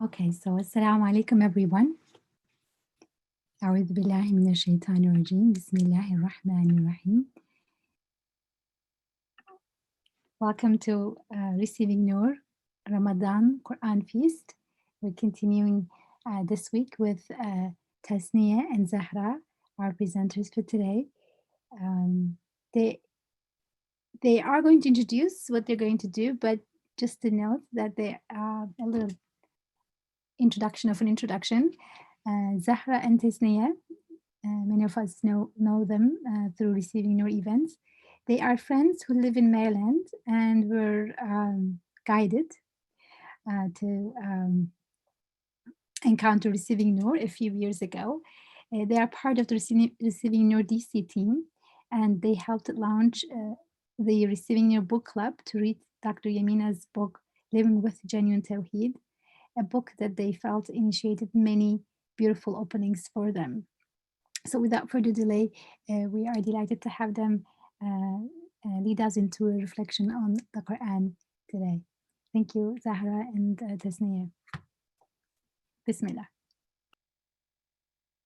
Okay, so Assalamu alaikum everyone. أعوذ بالله من الشيطان الرجيم. بسم الله الرحمن الرحيم. Welcome to Receiving Noor Ramadan Quran Feast. We're continuing this week with Tasniya and Zahra, our presenters for today. They are going to introduce what they're going to do, but just to note that they are a little introduction of an introduction. Zahra and Tasniya, many of us know them through Receiving Noor events. They are friends who live in Maryland and were guided to encounter Receiving Noor a few years ago. They are part of the Receiving Noor DC team, and they helped launch the Receiving Noor book club to read Dr. Yamina's book, Living with Genuine Tawheed, a book that they felt initiated many beautiful openings for them. So without further delay, we are delighted to have them lead us into a reflection on the Quran today. Thank you, Zahra and Tasniya. Bismillah.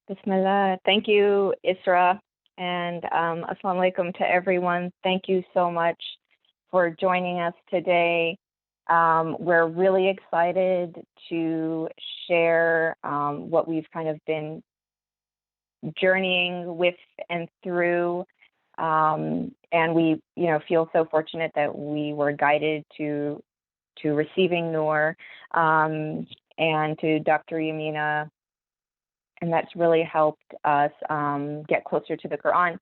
Bismillah. Thank you, Isra, and assalamu alaikum to everyone. Thank you so much for joining us today. We're really excited to share what we've kind of been journeying with and through, and we, feel so fortunate that we were guided to Receiving Noor and to Dr. Yamina, and that's really helped us get closer to the Quran.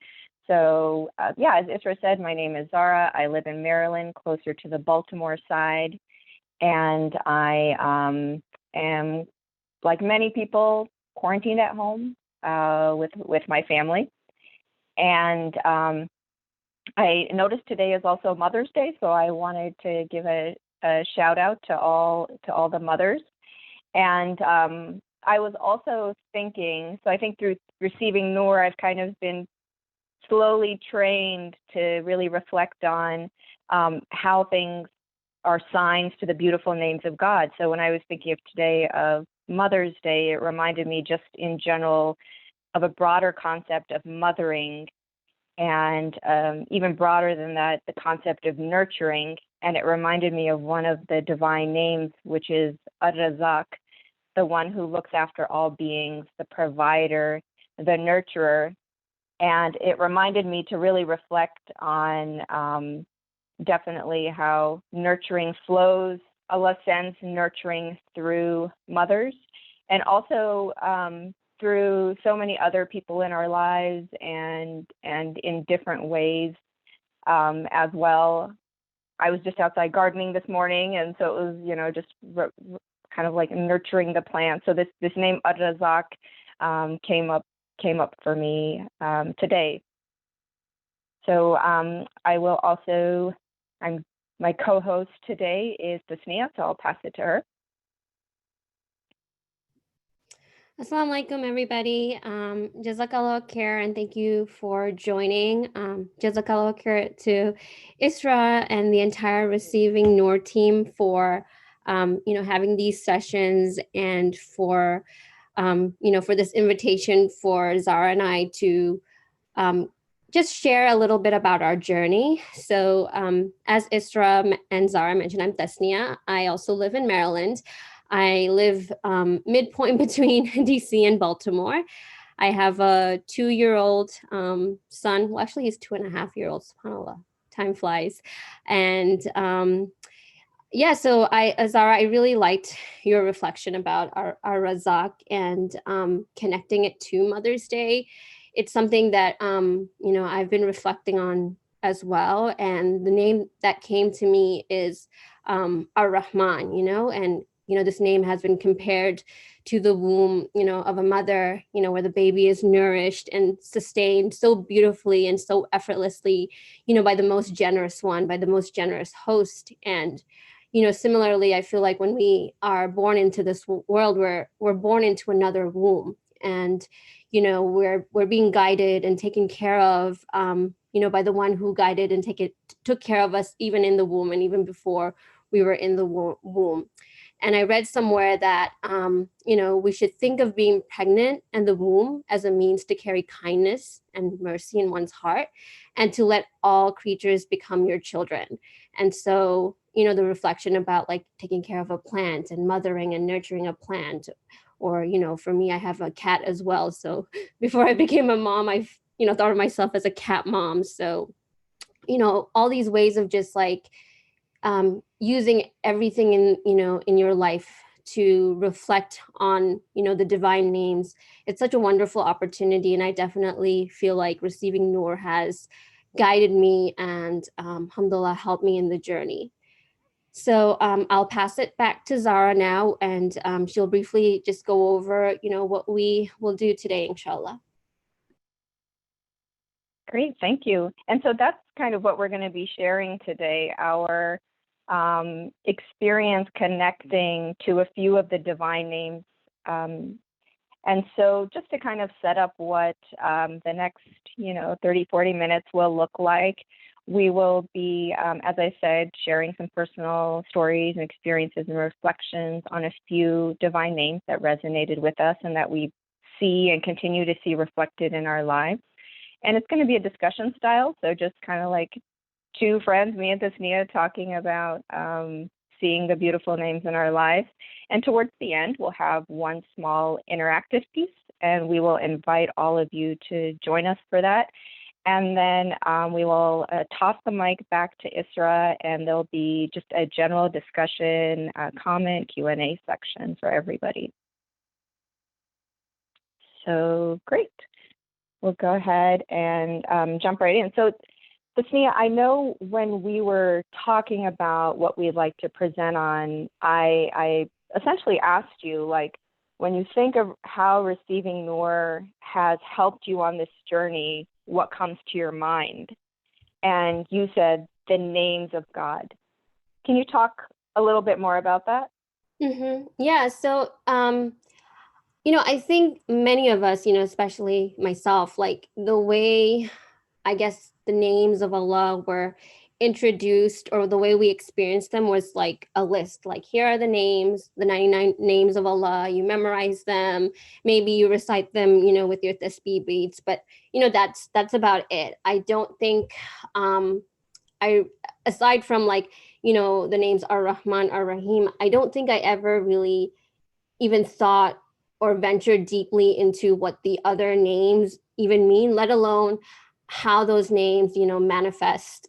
So, as Isra said, my name is Zara. I live in Maryland, closer to the Baltimore side, and I am, like many people, quarantined at home with my family. And I noticed today is also Mother's Day, so I wanted to give a shout out to all the mothers. And I was also thinking, so I think through Receiving Noor, I've kind of been slowly trained to really reflect on how things are signs to the beautiful names of God. So when I was thinking of today of Mother's Day, it reminded me just in general of a broader concept of mothering, and even broader than that, the concept of nurturing. And it reminded me of one of the divine names, which is Ar-Razak, the one who looks after all beings, the provider, the nurturer. And it reminded me to really reflect on definitely how nurturing flows. Allah sends nurturing through mothers, and also through so many other people in our lives, and in different ways as well. I was just outside gardening this morning, and so it was, just kind of like nurturing the plant. So this name Ar-Razak came up for me today. So I will also, my co-host today is Tasniya, so I'll pass it to her. Assalamu alaikum, everybody. Jazakallah khair, and thank you for joining. Jazakallah khair to Isra and the entire Receiving Noor team for, having these sessions, and for, for this invitation for Zara and I to just share a little bit about our journey. So as Isra and Zara mentioned, I'm Tasniya. I also live in Maryland. I live midpoint between DC and Baltimore. I have a 2-year-old son. Well, actually, he's 2.5-year-old. SubhanAllah, time flies. And so Zara, I really liked your reflection about our Razak and connecting it to Mother's Day. It's something that, I've been reflecting on as well. And the name that came to me is Ar-Rahman, and this name has been compared to the womb, of a mother, where the baby is nourished and sustained so beautifully and so effortlessly, by the most generous one, by the most generous host. And, similarly, I feel like when we are born into this world, we're born into another womb, and, we're being guided and taken care of, by the one who guided and took care of us even in the womb and even before we were in the womb. And I read somewhere that, we should think of being pregnant and the womb as a means to carry kindness and mercy in one's heart, and to let all creatures become your children. And so, the reflection about like taking care of a plant and mothering and nurturing a plant, or, for me, I have a cat as well. So before I became a mom, I've, thought of myself as a cat mom. So, all these ways of just like using everything in your life to reflect on the divine names. It's such a wonderful opportunity, and I definitely feel like receiving Noor has guided me and alhamdulillah helped me in the journey. So I'll pass it back to Zara now, and she'll briefly just go over what we will do today, inshallah. Great, thank you. And so that's kind of what we're going to be sharing today, our experience connecting to a few of the divine names. And so just to kind of set up what the next, 30, 40 minutes will look like, we will be, as I said, sharing some personal stories and experiences and reflections on a few divine names that resonated with us and that we see and continue to see reflected in our lives. And it's going to be a discussion style, so just kind of like two friends, me and Tasnia, talking about seeing the beautiful names in our lives. And towards the end, we'll have one small interactive piece, and we will invite all of you to join us for that. And then we will toss the mic back to Isra, and there'll be just a general discussion, comment, Q&A section for everybody. So great. We'll go ahead and jump right in. So, Tasnia, I know when we were talking about what we'd like to present on, I essentially asked you, like, when you think of how receiving Noor has helped you on this journey, what comes to your mind? And you said the names of God. Can you talk a little bit more about that? Mm-hmm. Yeah. So, I think many of us, especially myself, like the way, I guess, the names of Allah were introduced, or the way we experienced them, was like a list. Like, here are the names, the 99 names of Allah. You memorize them. Maybe you recite them, with your tasbih beads. But, that's about it. I don't think, aside from like, the names Ar-Rahman, Ar-Rahim, I don't think I ever really even thought or ventured deeply into what the other names even mean, let alone how those names, manifest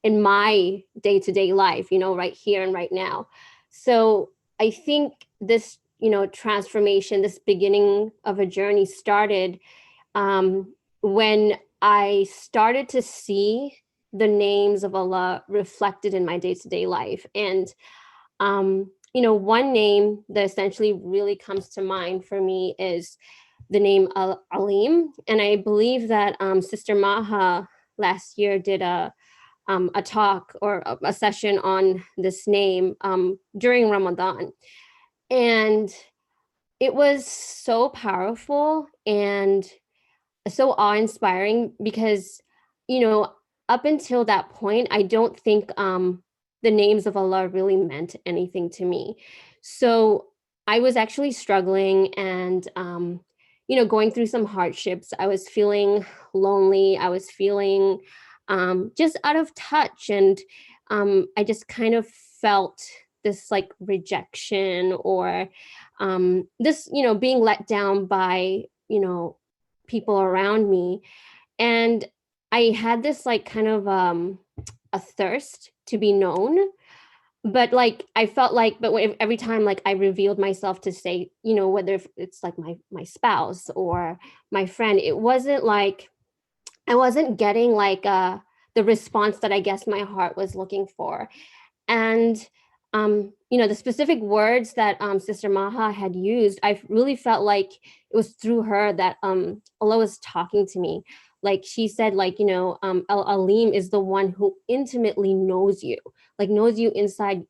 in my day-to-day life, right here and right now. So I think this, transformation, this beginning of a journey started when I started to see the names of Allah reflected in my day-to-day life. And one name that essentially really comes to mind for me is the name Alim. And I believe that Sister Maha last year did a talk or a session on this name during Ramadan. And it was so powerful and so awe-inspiring because, up until that point, I don't think the names of Allah really meant anything to me. So I was actually struggling and, going through some hardships. I was feeling lonely. I was feeling just out of touch. And I just kind of felt this like rejection or this, being let down by, people around me. And I had this like kind of a thirst to be known. But like I felt like, but every time like I revealed myself to say, whether it's like my spouse or my friend, it wasn't like I wasn't getting like the response that I guess my heart was looking for. And the specific words that Sister Maha had used, I really felt like it was through her that Allah was talking to me. Like she said, like, Al Alim is the one who intimately knows you, like knows you inside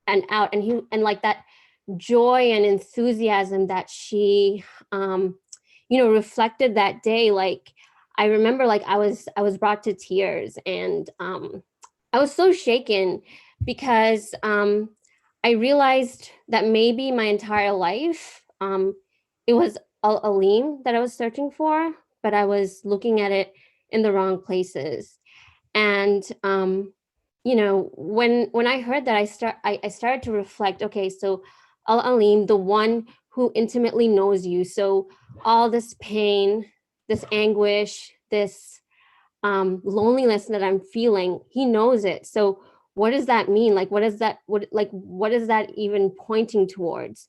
and out. And like that joy and enthusiasm that she reflected that day, like I remember like I was brought to tears, and I was so shaken because I I realized that maybe my entire life, it was Alim that I was searching for, but I was looking at it in the wrong places. And when I heard that, I started to reflect. Okay, so Al Alim, the one who intimately knows you. So all this pain, this anguish, this loneliness that I'm feeling, he knows it. So what does that mean? Like, what is that? What is that even pointing towards?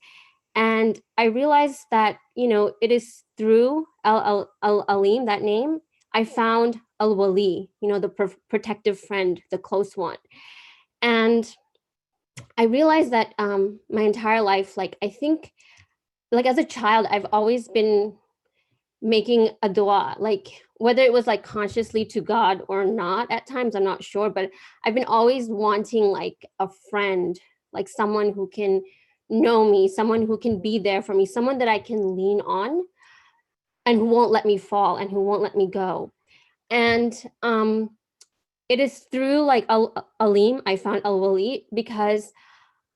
And I realized that, it is through Al Alim, that name, I found Al Wali, the protective friend, the close one. And I realized that my entire life, like, I think, like, as a child, I've always been making a dua, like, whether it was like consciously to God or not, at times, I'm not sure, but I've been always wanting like a friend, like someone who can know me, someone who can be there for me, someone that I can lean on and who won't let me fall and who won't let me go. And it is through like Alim, I found Al Wali, because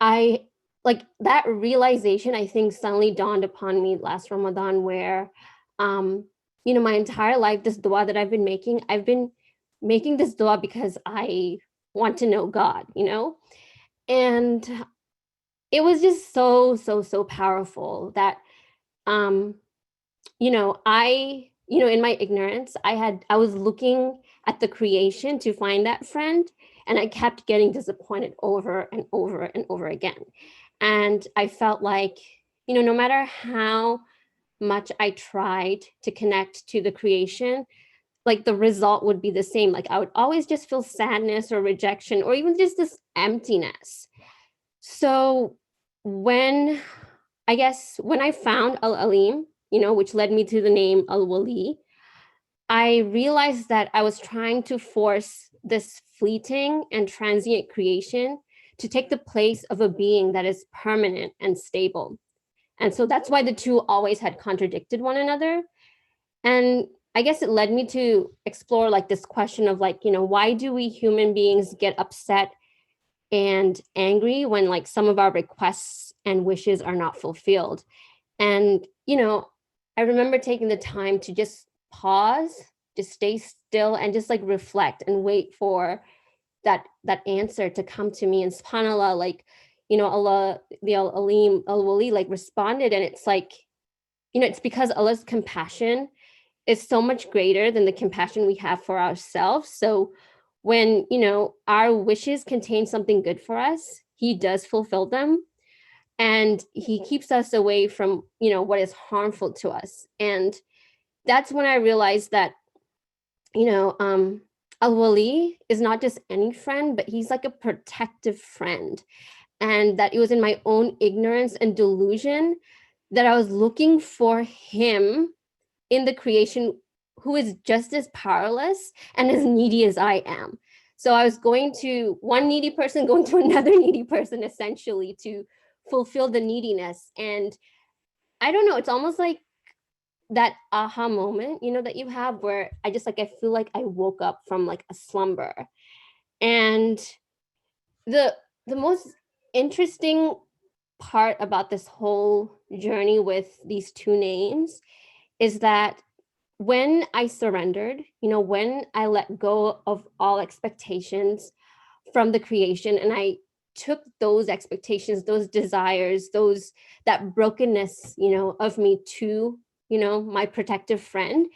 I like that realization, I think, suddenly dawned upon me last Ramadan, where my entire life, this dua that I've been making this dua because I want to know God, and it was just so, so, so powerful that um in my ignorance, I was looking at the creation to find that friend, and I kept getting disappointed over and over and over again. And I felt like, no matter how much I tried to connect to the creation, like the result would be the same. Like I would always just feel sadness or rejection or even just this emptiness. So when when I found Al Alim, which led me to the name Al Wali, I realized that I was trying to force this fleeting and transient creation to take the place of a being that is permanent and stable. And so that's why the two always had contradicted one another. And I guess it led me to explore like this question of like, why do we human beings get upset and angry when like some of our requests and wishes are not fulfilled? And, I remember taking the time to just pause, just stay still and just like reflect and wait for that answer to come to me. And subhanAllah, like, Allah, the Al Alim, Al Wali, like responded. And it's like, it's because Allah's compassion is so much greater than the compassion we have for ourselves. So when, our wishes contain something good for us, He does fulfill them, and He keeps us away from, what is harmful to us. And that's when I realized that, Al Wali is not just any friend, but he's like a protective friend. And that it was in my own ignorance and delusion that I was looking for him in the creation, who is just as powerless and as needy as I am. So I was going to one needy person, going to another needy person, essentially, to fulfill the neediness. And I don't know, it's almost like that aha moment, that you have, where I feel like I woke up from like a slumber. And the most interesting part about this whole journey with these two names is that when I surrendered, when I let go of all expectations from the creation, and I took those expectations, those desires, that brokenness, of me to, my protective friend,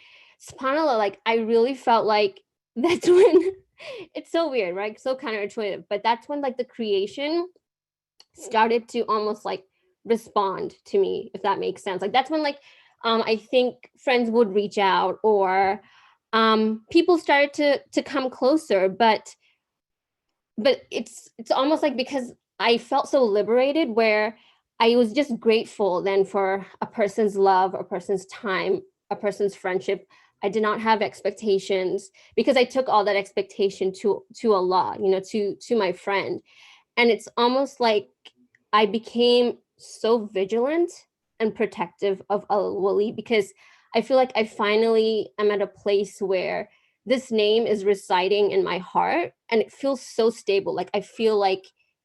subhanAllah, like I really felt like that's when it's so weird, right? So counterintuitive, but that's when like the creation started to almost like respond to me, if that makes sense. Like that's when like I think friends would reach out, or people started to come closer, but it's almost like because I felt so liberated, where I was just grateful then for a person's love, a person's time, a person's friendship. I did not have expectations because I took all that expectation to Allah, to my friend. And it's almost like I became so vigilant and protective of Al Wali, because I feel like I finally am at a place where this name is residing in my heart and it feels so stable. Like I feel like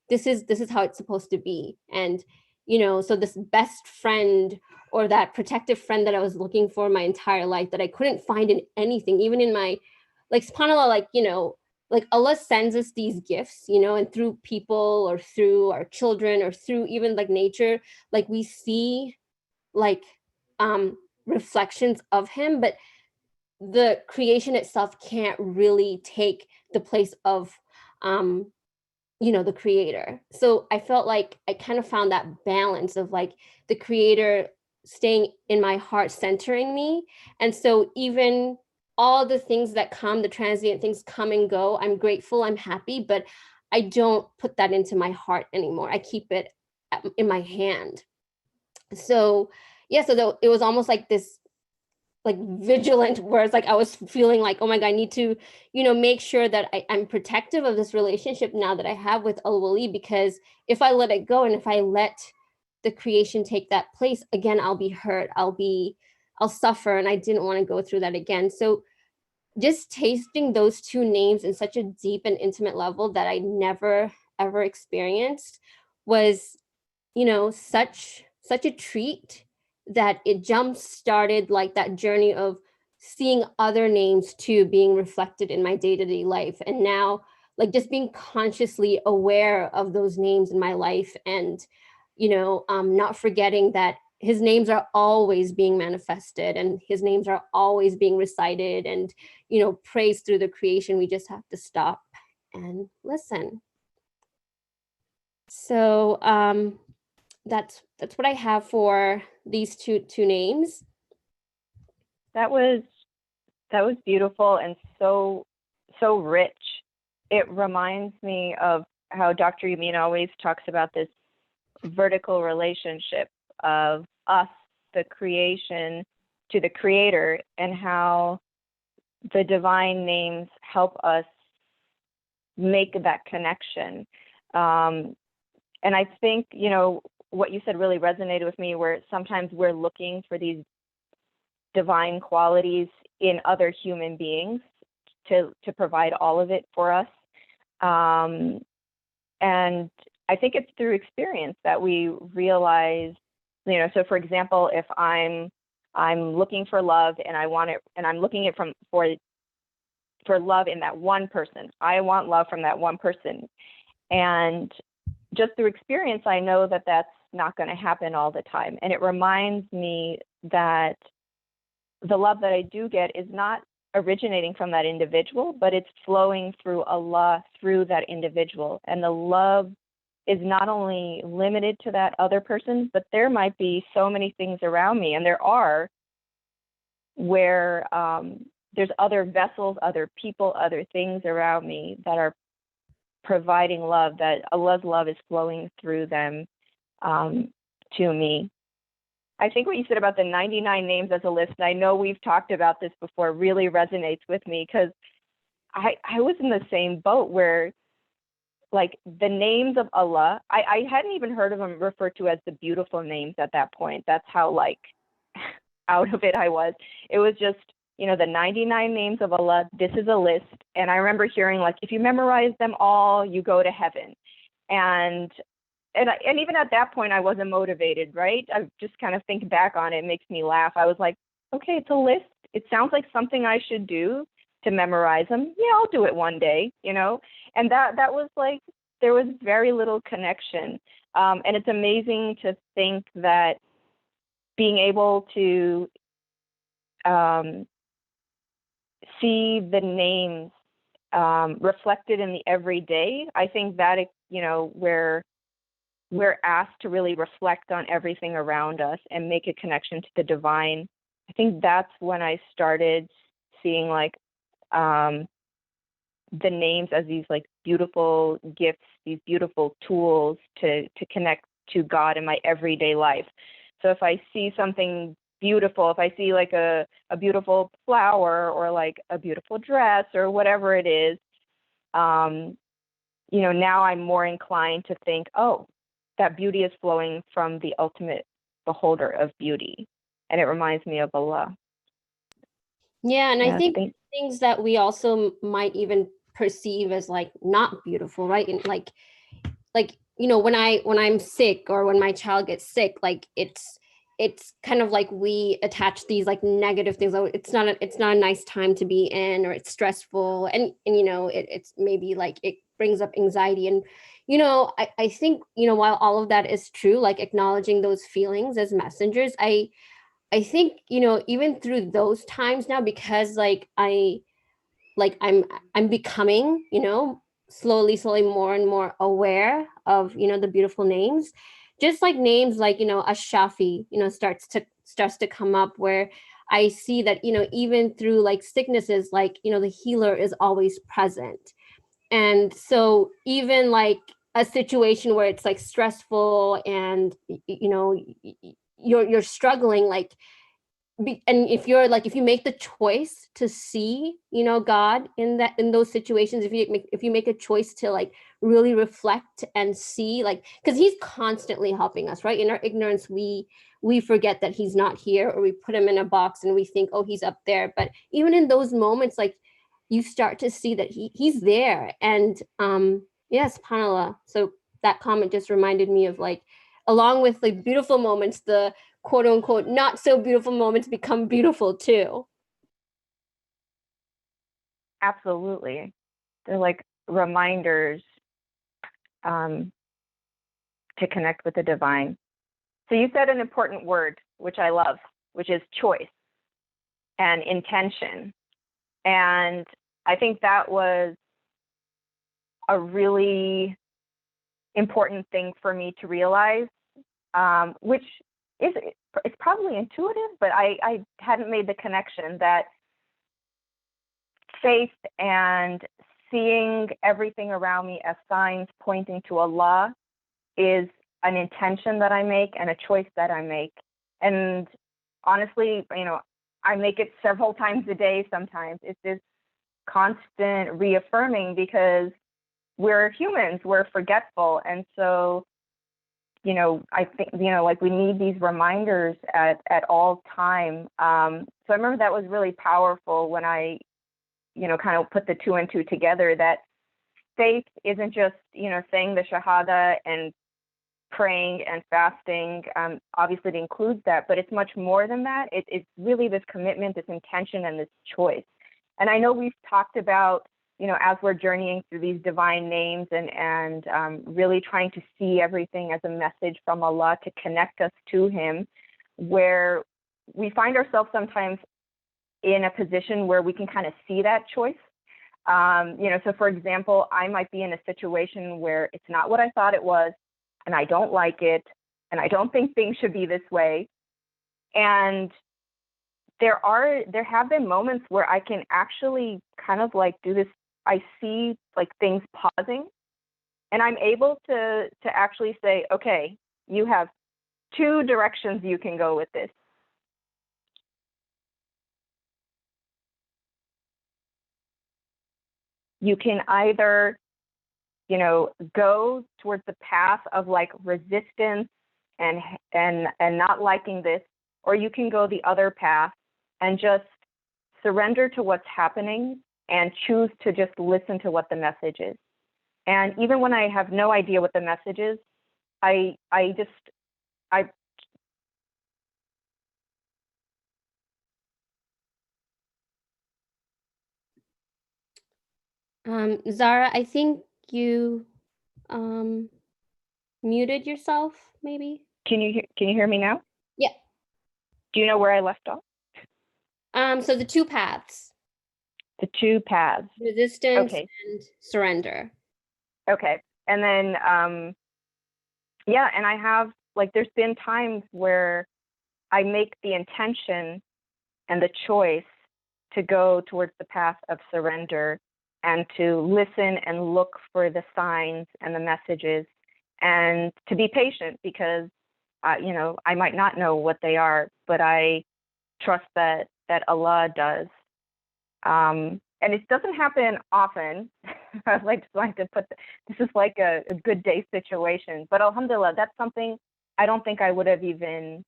this is how it's supposed to be. And, you know, so this best friend or that protective friend that I was looking for my entire life, that I couldn't find in anything, even in my, like, subhanAllah, like, you know, like Allah sends us these gifts, you know, and through people or through our children or through even like nature, like we see like reflections of him, but the creation itself can't really take the place of you know, the creator. So I felt like I kind of found that balance of like the creator staying in my heart, centering me. And so even all the things that come, the transient things come and go, I'm grateful, I'm happy, but I don't put that into my heart anymore. I keep it in my hand. So yeah, so it was almost like this like vigilant, where it's like I was feeling like, oh my God, I need to, you know, make sure that I'm protective of this relationship now that I have with Al Wali, because if I let it go and if I let the creation take that place again, I'll be hurt, I'll suffer, and I didn't want to go through that again. So just tasting those two names in such a deep and intimate level that I never ever experienced was, you know, such a treat, that it jump started like that journey of seeing other names too being reflected in my day-to-day life. And now like just being consciously aware of those names in my life, and you know, not forgetting that his names are always being manifested and his names are always being recited and, you know, praised through the creation. We just have to stop and listen. So that's what I have for these two names. That was beautiful and so rich. It reminds me of how Dr. Yamin always talks about this vertical relationship of us, the creation, to the creator, and how the divine names help us make that connection. And I think, you know, what you said really resonated with me, where sometimes we're looking for these divine qualities in other human beings to provide all of it for us. And I think it's through experience that we realize, you know, so for example, if I'm looking for love and I want it, and I'm looking it for love in that one person, I want love from that one person. And just through experience, I know that that's not going to happen all the time. And it reminds me that the love that I do get is not originating from that individual, but it's flowing through Allah, through that individual. And the love is not only limited to that other person, but there might be so many things around me, and there are, where there's other vessels, other people, other things around me that are providing love, that Allah's love is flowing through them to me. I think what you said about the 99 names as a list, and I know we've talked about this before, really resonates with me, because I was in the same boat where, like, the names of Allah, I hadn't even heard of them referred to as the beautiful names at that point. That's how, like, out of it I was. It was just, you know, the 99 names of Allah, this is a list. And I remember hearing, like, if you memorize them all, you go to heaven. And even at that point, I wasn't motivated, right? I just kind of think back on it, it makes me laugh. I was like, okay, it's a list. It sounds like something I should do to memorize them. Yeah, I'll do it one day, you know? And that was like, there was very little connection. And it's amazing to think that being able to see the names reflected in the everyday, I think that, you know, where we're asked to really reflect on everything around us and make a connection to the divine. I think that's when I started seeing, like, the names as these, like, beautiful gifts, these beautiful tools to connect to God in my everyday life. So if I see something beautiful, if I see like a beautiful flower or like a beautiful dress or whatever it is, you know, now I'm more inclined to think, oh, that beauty is flowing from the ultimate beholder of beauty. And it reminds me of Allah. Yeah, and I think things that we also might even perceive as like not beautiful, right? And like like, when I'm sick, or when my child gets sick, like it's kind of like we attach these like negative things. Oh, it's not a nice time to be in, or it's stressful, and it's maybe like it brings up anxiety. And I think, while all of that is true, like acknowledging those feelings as messengers, I think, even through those times now, because I'm becoming, slowly more and more aware of, the beautiful names. Just like names like, Ashafi, starts to come up, where I see that, even through like sicknesses, like, the healer is always present. And so even like a situation where it's like stressful, and you're struggling, like, and if you make the choice to see, God in those situations, if you make a choice to like really reflect and see, like, because he's constantly helping us, right? In our ignorance, we forget that he's not here, or we put him in a box and we think, oh, he's up there. But even in those moments, like, you start to see that he's there. And yes, subhanallah. So that comment just reminded me of, like, along with the beautiful moments, the quote unquote not so beautiful moments become beautiful too. Absolutely. They're like reminders to connect with the divine. So you said an important word, which I love, which is choice and intention. And I think that was a really important thing for me to realize, which it's probably intuitive, but I hadn't made the connection that faith and seeing everything around me as signs pointing to Allah is an intention that I make and a choice that I make. And honestly, I make it several times a day sometimes. It's this constant reaffirming, because we're humans, we're forgetful. And so, I think, like, we need these reminders at all time. So I remember that was really powerful when I, kind of put the two and two together, that faith isn't just, saying the Shahada and praying and fasting. Obviously, it includes that, but it's much more than that. It's really this commitment, this intention, and this choice. And I know we've talked about, as we're journeying through these divine names and really trying to see everything as a message from Allah to connect us to Him, where we find ourselves sometimes in a position where we can kind of see that choice. So for example, I might be in a situation where it's not what I thought it was, and I don't like it, and I don't think things should be this way. And there have been moments where I can actually kind of like do this. I see like things pausing, and I'm able to actually say, okay, you have two directions you can go with this. You can either, go towards the path of like resistance and not liking this, or you can go the other path and just surrender to what's happening and choose to just listen to what the message is. And even when I have no idea what the message is, I Zara, I think you muted yourself, maybe. Can you hear me now? Yeah. Do you know where I left off? So the two paths. The two paths. Resistance Okay. and surrender. Okay. And then and I have, like, there's been times where I make the intention and the choice to go towards the path of surrender and to listen and look for the signs and the messages, and to be patient, because I might not know what they are, but I trust that Allah does. And it doesn't happen often. I'd like to put this is like a good day situation, but alhamdulillah, that's something I don't think I would have even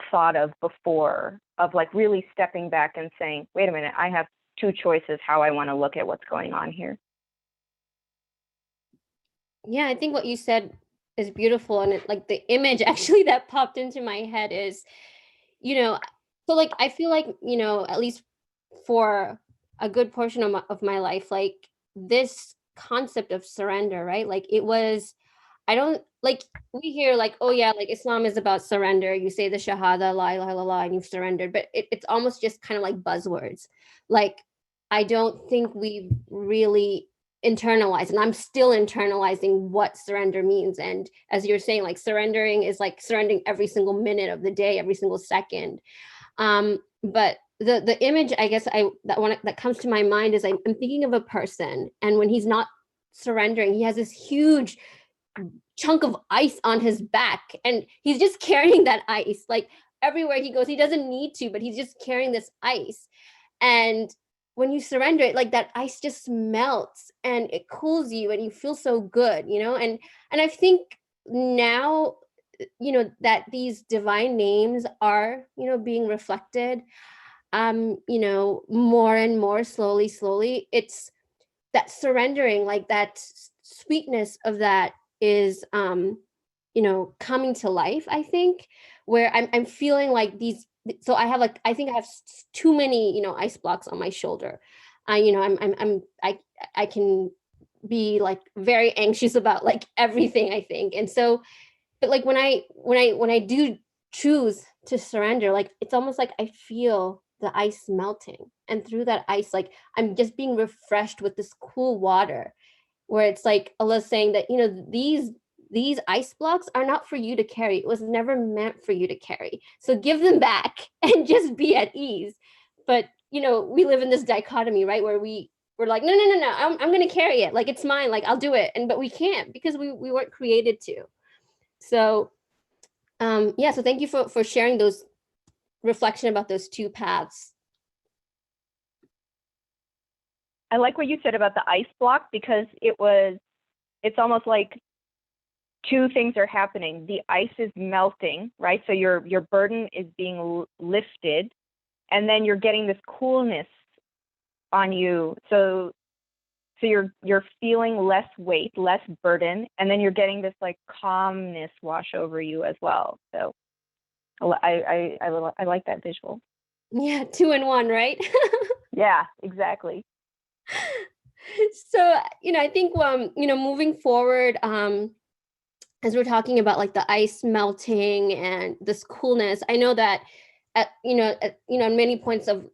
thought of before, of like really stepping back and saying, wait a minute, I have two choices how I want to look at what's going on here. Yeah, I think what you said is beautiful. And like the image actually that popped into my head is, you know, so like I feel like, at least for a good portion of my life, like this concept of surrender, right? Like it was, I don't like, we hear like, oh yeah, like Islam is about surrender. You say the Shahada, la ilaha illallah, and you've surrendered. But it's almost just kind of like buzzwords. Like, I don't think we really internalize, and I'm still internalizing what surrender means. And as you're saying, like surrendering is like surrendering every single minute of the day, every single second. But the image, I guess, that comes to my mind is I'm thinking of a person, and when he's not surrendering, he has this huge chunk of ice on his back, and he's just carrying that ice like everywhere he goes. He doesn't need to, but he's just carrying this ice. And when you surrender it, like that ice just melts and it cools you and you feel so good, and I think now, that these divine names are, being reflected, more and more, slowly. It's that surrendering, like that sweetness of that is, coming to life, I think, where I'm feeling like these. So I have like, I think I have too many, ice blocks on my shoulder. I can be like very anxious about like everything, I think. And so, but like when I do choose to surrender, like it's almost like I feel the ice melting, and through that ice, like I'm just being refreshed with this cool water, where it's like Allah's saying that, these ice blocks are not for you to carry. It was never meant for you to carry. So give them back and just be at ease. But we live in this dichotomy, right? Where we're like, no, I'm gonna carry it. Like it's mine, like I'll do it. But we can't, because we weren't created to. So yeah, so thank you for sharing those reflection about those two paths. I like what you said about the ice block, because it's almost like two things are happening. The ice is melting, right? So your burden is being lifted, and then you're getting this coolness on you. So you're feeling less weight, less burden, and then you're getting this like calmness wash over you as well. So I like that visual. Yeah, 2 in 1, right? Yeah, exactly. So, I think, moving forward, as we're talking about like the ice melting and this coolness, I know that at many points of,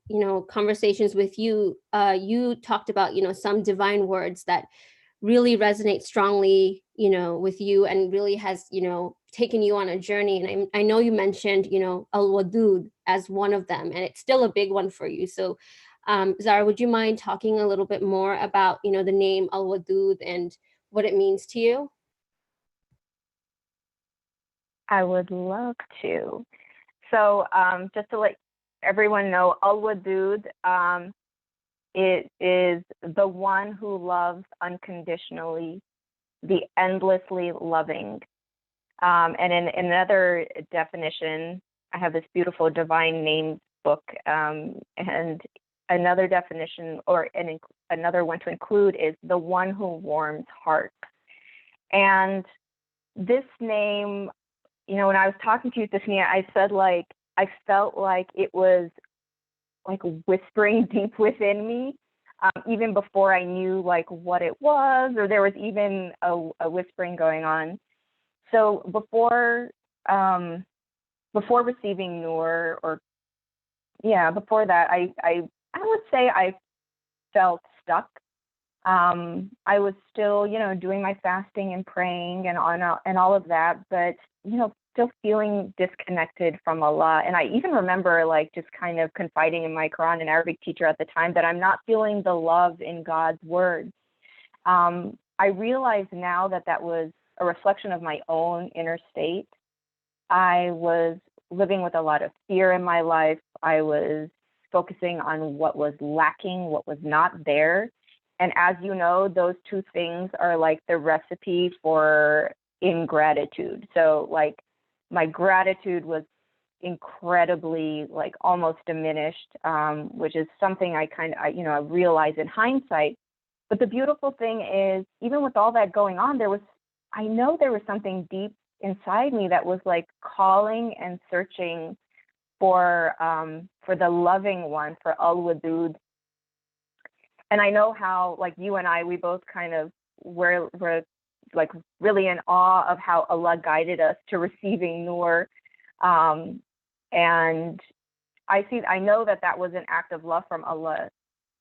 conversations with you, you talked about, some divine words that really resonate strongly, with you, and really has, taken you on a journey. And I know you mentioned, Al Wadud as one of them, and it's still a big one for you. So, Zara, would you mind talking a little bit more about, the name Al Wadud and what it means to you? I would love to. So just to let everyone know, Al Wadud, it is the one who loves unconditionally, the endlessly loving. And in another definition, I have this beautiful divine names book, and another definition, or another one to include, is the one who warms hearts. And this name, when I was talking to you, Tasnia, I said like I felt like it was like whispering deep within me, even before I knew like what it was, or there was even a whispering going on. So before receiving Noor, or before that, I would say I felt stuck. I was still, doing my fasting and praying and all of that, but still feeling disconnected from Allah. And I even remember like just kind of confiding in my Quran and Arabic teacher at the time that I'm not feeling the love in God's words. I realize now that that was a reflection of my own inner state. I was living with a lot of fear in my life. I was focusing on what was lacking, what was not there. And as you know, those two things are like the recipe for ingratitude. So like my gratitude was incredibly like almost diminished, which is something I realize in hindsight. But the beautiful thing is, even with all that going on, there was I know there was something deep inside me that was like calling and searching for the loving one, for Al-Wadud. And I know how, like you and I, we both kind of were like really in awe of how Allah guided us to receiving Nur. And I know that was an act of love from Allah,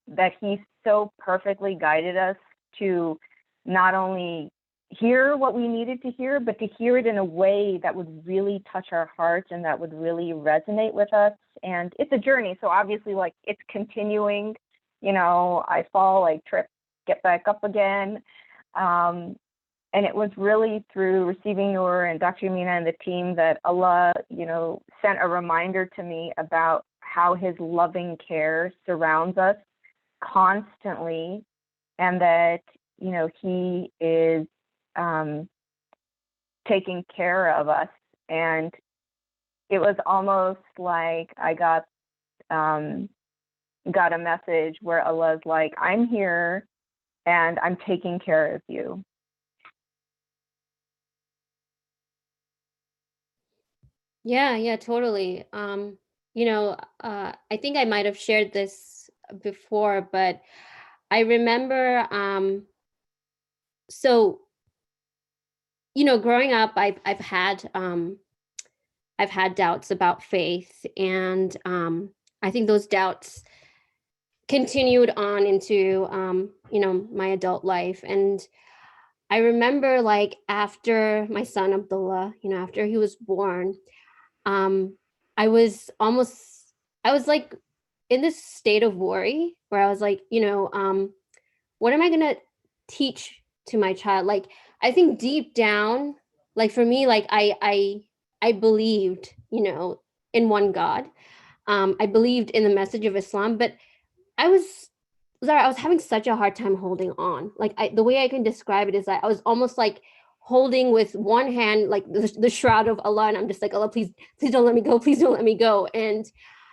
that He so perfectly guided us to not only hear what we needed to hear, but to hear it in a way that would really touch our hearts and that would really resonate with us. And it's a journey. So obviously, like, it's continuing. You know, I fall, I trip, get back up again. And it was really through receiving Nur and Dr. Yamina and the team that Allah, sent a reminder to me about how His loving care surrounds us constantly, and that, He is taking care of us. And it was almost like I got a message where Allah's like, I'm here and I'm taking care of you. Yeah, totally. I think I might have shared this before, but I remember, so, growing up, I've had doubts about faith, and I think those doubts continued on into, my adult life. And I remember, like, after my son Abdullah, after he was born, I was like in this state of worry where I was like, what am I going to teach to my child? Like, I think deep down, like for me, like I believed, in one God. I believed in the message of Islam, but I was Zara, I was having such a hard time holding on. Like, the way I can describe it is that I was almost like holding with one hand, like the shroud of Allah, and I'm just like, Allah, please don't let me go, please don't let me go. And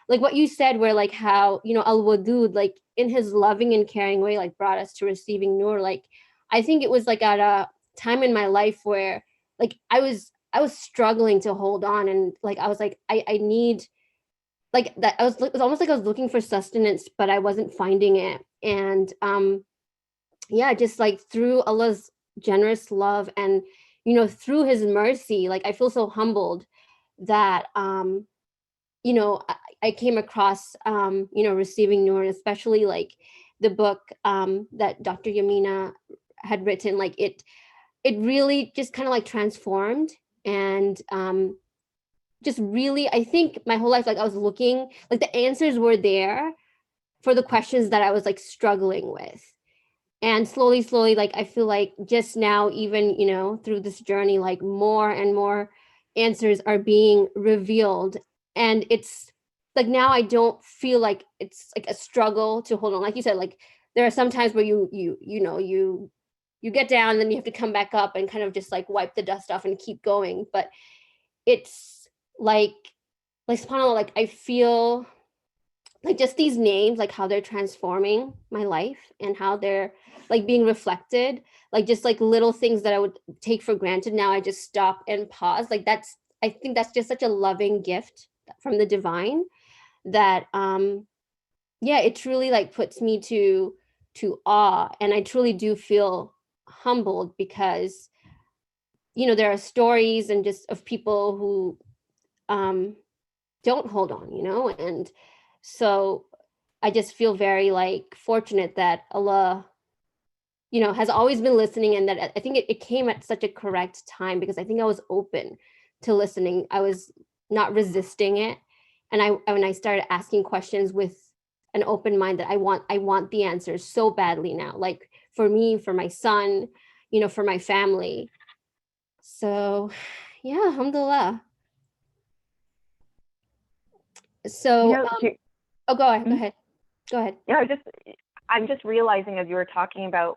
like what you said, where like how, Al-Wadud, like in His loving and caring way, like brought us to receiving Nur. Like, I think it was like at a time in my life where like I was struggling to hold on, and like I was like, I need, like that, it was almost like I was looking for sustenance, but I wasn't finding it. And yeah, just like through Allah's generous love and, through His mercy, like I feel so humbled that I came across receiving Nur, and especially like the book that Dr. Yamina had written. Like it really just kind of like transformed, and just really, I think my whole life, like I was looking, like the answers were there for the questions that I was like struggling with. And slowly, like I feel like just now, even, through this journey, like more and more answers are being revealed. And it's like now I don't feel like it's like a struggle to hold on. Like you said, like there are some times where you get down, and then you have to come back up and kind of just like wipe the dust off and keep going. But it's like subhanAllah, like I feel like just these names, like how they're transforming my life and how they're like being reflected, like just like little things that I would take for granted. Now I just stop and pause. Like I think that's just such a loving gift from the divine that, yeah, it truly like puts me to awe. And I truly do feel humbled because, there are stories and just of people who, don't hold on, and so I just feel very like fortunate that Allah, has always been listening, and that I think it came at such a correct time, because I think I was open to listening. I was not resisting it. And when I started asking questions with an open mind, that I want the answers so badly now, like for me, for my son, for my family. So yeah, alhamdulillah. So, oh, go ahead. Yeah, I'm just realizing as you were talking about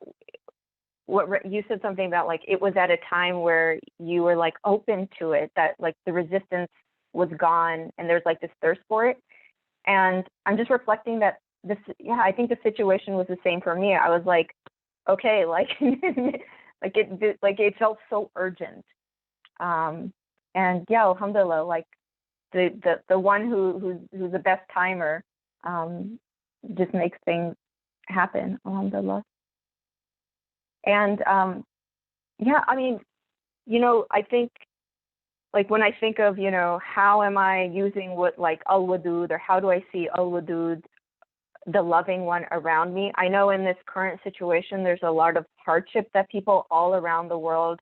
what you said, something about like it was at a time where you were like open to it, that like the resistance was gone and there's like this thirst for it. And I'm just reflecting that I think the situation was the same for me. I was like, okay, like Like it felt so urgent. And yeah, alhamdulillah, like the one who's the best timer just makes things happen, alhamdulillah. And yeah, I mean, I think, like, when I think of, how am I using what, like, al-wadud, or how do I see al-wadud, the loving one around me? I know in this current situation, there's a lot of hardship that people all around the world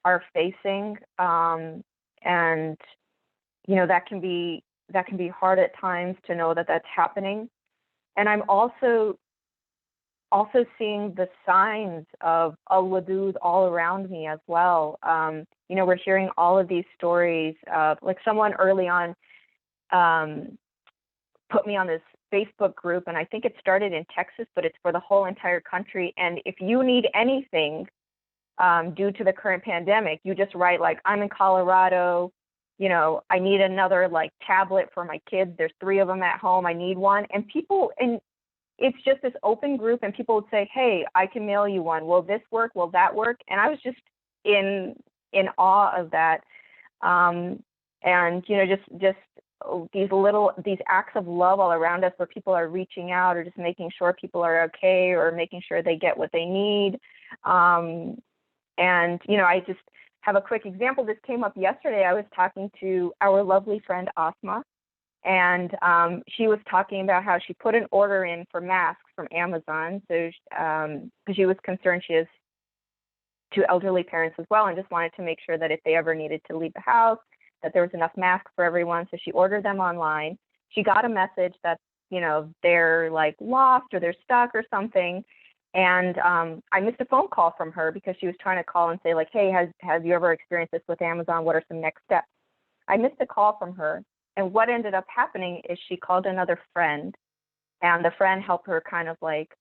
are facing. And, that can be hard at times to know that that's happening. And I'm also seeing the signs of al-wadud all around me as well. We're hearing all of these stories of, like, someone early on put me on this Facebook group, and I think it started in Texas, but it's for the whole entire country. And if you need anything due to the current pandemic, you just write, like, I'm in Colorado, I need another, like, tablet for my kids. There's 3 of them at home. I need one. And it's just this open group, and people would say, hey, I can mail you one. Will this work? Will that work? And I was just in awe of that. And, just these acts of love all around us, where people are reaching out, or just making sure people are okay, or making sure they get what they need. And, I just have a quick example. This came up yesterday. I was talking to our lovely friend Asma, and she was talking about how she put an order in for masks from Amazon. So because she was concerned, she has 2 elderly parents as well, and just wanted to make sure that if they ever needed to leave the house, that there was enough masks for everyone. So she ordered them online. She got a message that, they're, like, lost, or they're stuck or something. And I missed a phone call from her, because she was trying to call and say, like, hey, have you ever experienced this with Amazon? What are some next steps? I missed a call from her. And what ended up happening is she called another friend, and the friend helped her kind of, like,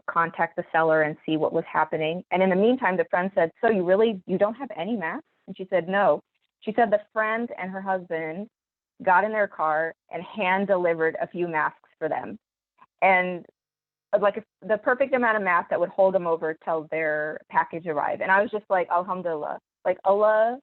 contact the seller and see what was happening. And in the meantime, the friend said, so you don't have any masks? And she said, no. She said the friend and her husband got in their car and hand delivered a few masks for them. And, like, the perfect amount of masks that would hold them over till their package arrived. And I was just like, alhamdulillah, like, Allah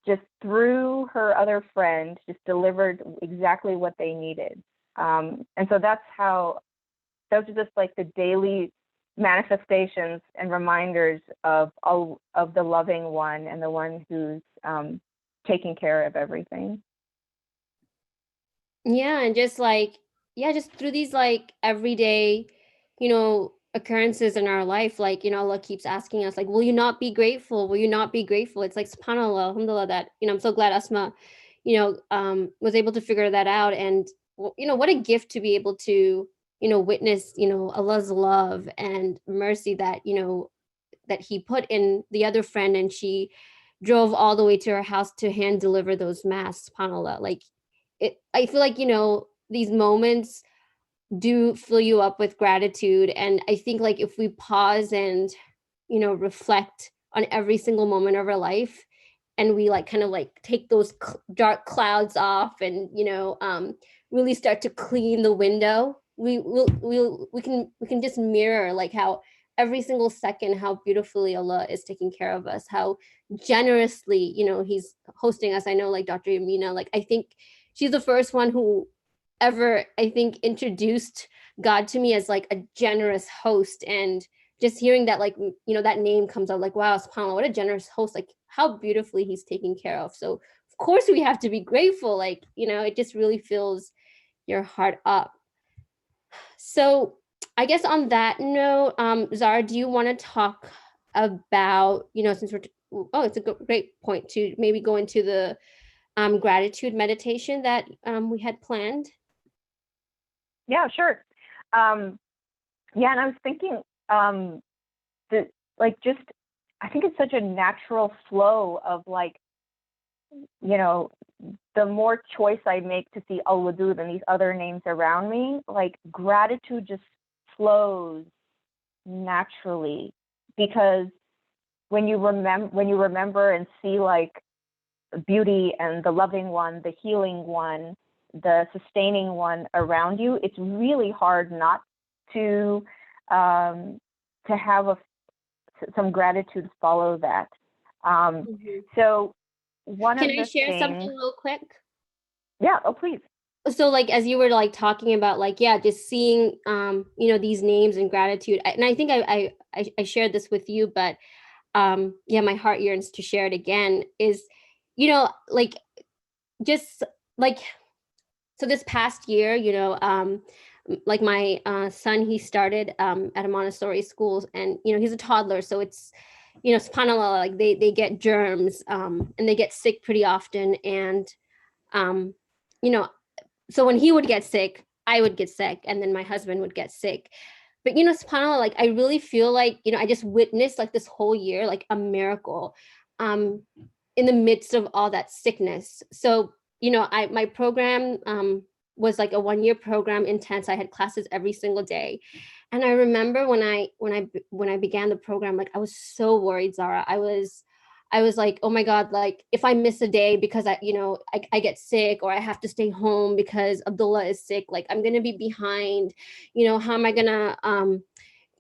just through her other friend just delivered exactly what they needed. And so those are just, like, the daily manifestations and reminders of the loving one, and the one who's taking care of everything. Yeah, and just just through these, like, everyday, occurrences in our life, like, Allah keeps asking us, like, will you not be grateful? Will you not be grateful? It's like, subhanAllah, alhamdulillah, that, I'm so glad Asma, was able to figure that out. And, what a gift to be able to, witness, Allah's love and mercy that, that he put in the other friend, and she drove all the way to her house to hand deliver those masks, subhanAllah. Like, I feel like, these moments do fill you up with gratitude. And I think, like, if we pause and, reflect on every single moment of our life, and we, like, kind of, like, take those dark clouds off, and, really start to clean the window, we can just mirror, like, how every single second, how beautifully Allah is taking care of us, how generously, he's hosting us. I know, like, Dr. Yamina, like, I think she's the first one who ever, I think, introduced God to me as, like, a generous host. And just hearing that, like, that name comes up, like, wow, subhanAllah, what a generous host, like, how beautifully he's taken care of. So of course we have to be grateful, like, it just really fills your heart up. So I guess on that note, Zara, do you want to talk about, since it's a great point to maybe go into the gratitude meditation that we had planned? Yeah, sure. Yeah, and I was thinking that, like, just, I think it's such a natural flow of, like, the more choice I make to see al-wadud and these other names around me, like, gratitude just flows naturally, because when you remember and see, like, beauty and the loving one, the healing one, the sustaining one around you, it's really hard not to have some gratitude follow that. Mhm. So one Can of I the share something things, real quick? yeah, oh please. So like as you were like talking about like yeah, just seeing you know, these names and gratitude, and I think I shared this with you, but yeah, my heart yearns to share it again, is, you know, like just like, so this past year, you know, like my son, he started at a Montessori school, and you know, he's a toddler, so it's, you know, subhanallah, like they get germs, and they get sick pretty often, and um you know, so when he would get sick, I would get sick, and then my husband would get sick. But you know, subhanallah, like I really feel like, you know, I just witnessed like this whole year like a miracle um in the midst of all that sickness. So you know, I my program was like a 1 year program, intense. I had classes every single day, and I remember when I began the program, like I was so worried, Zara. I was like, oh my God, like if I miss a day because I, you know, I get sick, or I have to stay home because Abdullah is sick, like I'm gonna be behind. You know, how am I gonna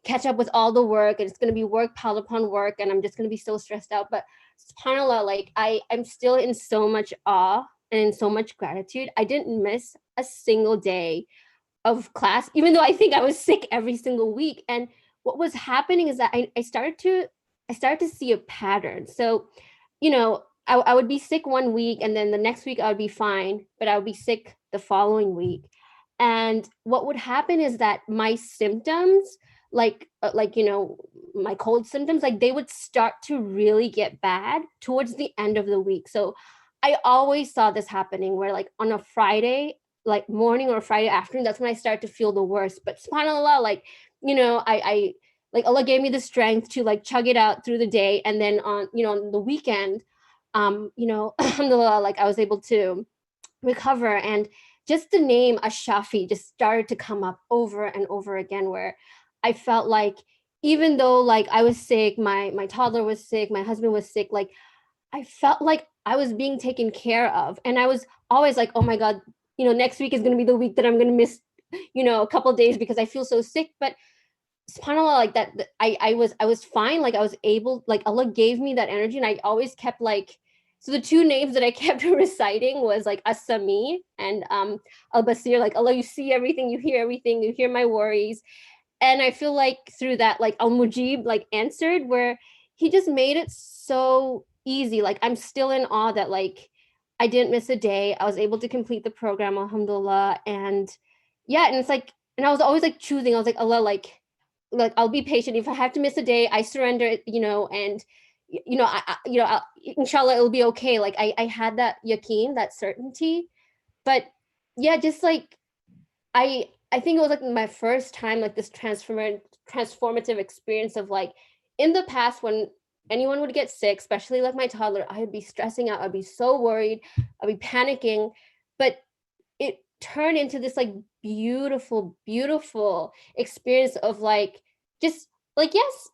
catch up with all the work, and it's going to be work piled upon work, and I'm just going to be so stressed out. But subhanallah, like I'm still in so much awe and in so much gratitude. I didn't miss a single day of class, even though I think I was sick every single week. And what was happening is that I started to see a pattern. So, you know, I would be sick 1 week, and then the next week I would be fine, but I would be sick the following week. And what would happen is that my symptoms, like you know, my cold symptoms, like they would start to really get bad towards the end of the week. So I always saw this happening where like on a Friday like morning or Friday afternoon, that's when I start to feel the worst. But subhanAllah, like, you know, I like Allah gave me the strength to like chug it out through the day. And then on, you know, on the weekend, you know, alhamdulillah, like I was able to recover. And just the name Ashafi just started to come up over and over again, where I felt like even though like I was sick, my toddler was sick, my husband was sick, like I felt like I was being taken care of. And I was always like, oh my God, you know, next week is going to be the week that I'm going to miss, you know, a couple days because I feel so sick. But subhanallah, like that, I was fine. Like I was able, like Allah gave me that energy. And I always kept like, so the two names that I kept reciting was like As-Sami and Al-Basir, like Allah, you see everything, you hear my worries. And I feel like through that, like Al-Mujib like answered, where he just made it so easy. Like I'm still in awe that like I didn't miss a day. I was able to complete the program, alhamdulillah. And yeah, and it's like, and I was always like choosing, I was like, Allah, like I'll be patient. If I have to miss a day, I surrender it, you know, and you know, you know, inshallah, it'll be okay. Like I had that yaqeen, that certainty. But yeah, just like I think it was like my first time like this transformative experience of like in the past when anyone would get sick, especially like my toddler, I would be stressing out, I'd be so worried, I'd be panicking, but it turned into this like beautiful experience of like just like yes,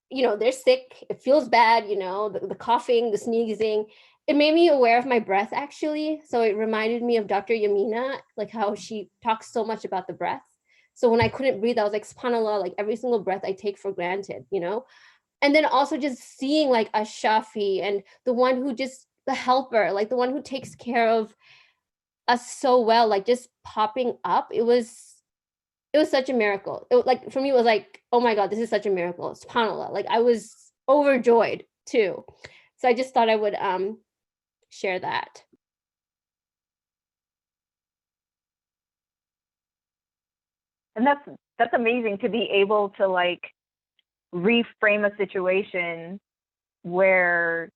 you know, they're sick, it feels bad, you know, the coughing, the sneezing. It made me aware of my breath actually. So it reminded me of Dr. Yamina, like how she talks so much about the breath. So when I couldn't breathe, I was like, subhanAllah, like every single breath I take for granted, you know? And then also just seeing like a Shafi and the one who just, the helper, like the one who takes care of us so well, like just popping up. It was such a miracle. It, like for me, it was like, oh my God, this is such a miracle. SubhanAllah. Like I was overjoyed too. So I just thought I would share that. And that's amazing to be able to like reframe a situation where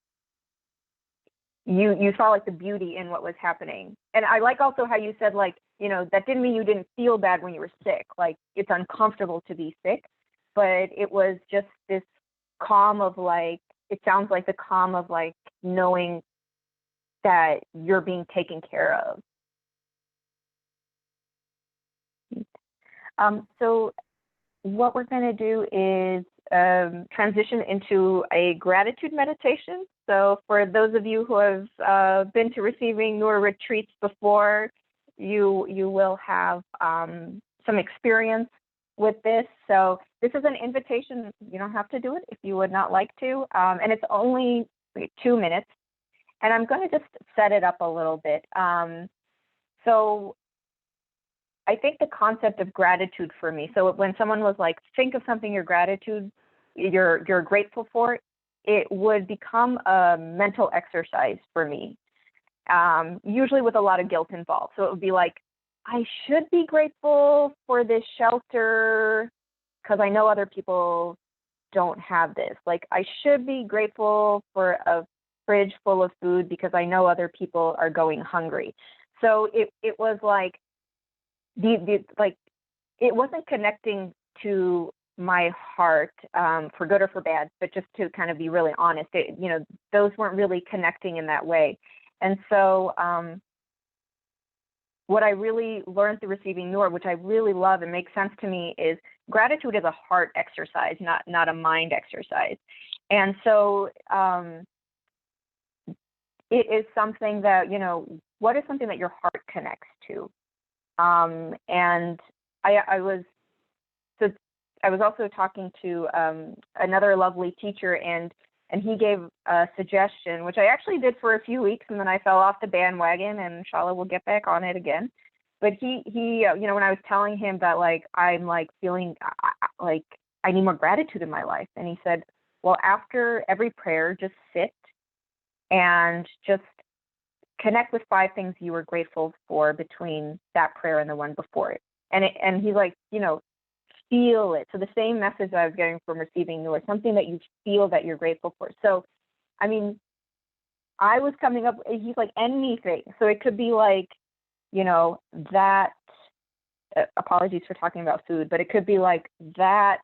you saw like the beauty in what was happening. And I like also how you said like, you know, that didn't mean you didn't feel bad when you were sick. Like it's uncomfortable to be sick, but it was just this calm of like, it sounds like the calm of like knowing that you're being taken care of. So what we're going to do is transition into a gratitude meditation. So for those of you who have been to receiving Noor retreats before, you will have some experience with this. So this is an invitation. You don't have to do it if you would not like to. And it's only 2 minutes. And I'm going to just set it up a little bit. So I think the concept of gratitude for me. So when someone was like, think of something you're grateful for, it would become a mental exercise for me. Usually with a lot of guilt involved. So it would be like, I should be grateful for this shelter because I know other people don't have this. Like, I should be grateful for a fridge full of food because I know other people are going hungry. So it was like like it wasn't connecting to my heart for good or for bad, but just to kind of be really honest, those weren't really connecting in that way. And so what I really learned through receiving Noor, which I really love and makes sense to me, is gratitude is a heart exercise, not a mind exercise. And so it is something that, what is something that your heart connects to? And I was also talking to another lovely teacher, and he gave a suggestion, which I actually did for a few weeks, and then I fell off the bandwagon, and inshallah we'll get back on it again. But he when I was telling him that, like, I'm like feeling like I need more gratitude in my life, and he said, well, after every prayer, just sit and just connect with 5 things you were grateful for between that prayer and the one before it. And he's like, feel it. So the same message I was getting from receiving Noor, something that you feel that you're grateful for. So, I mean, I was coming up, he's like, anything. So it could be like, that, apologies for talking about food, but it could be like that,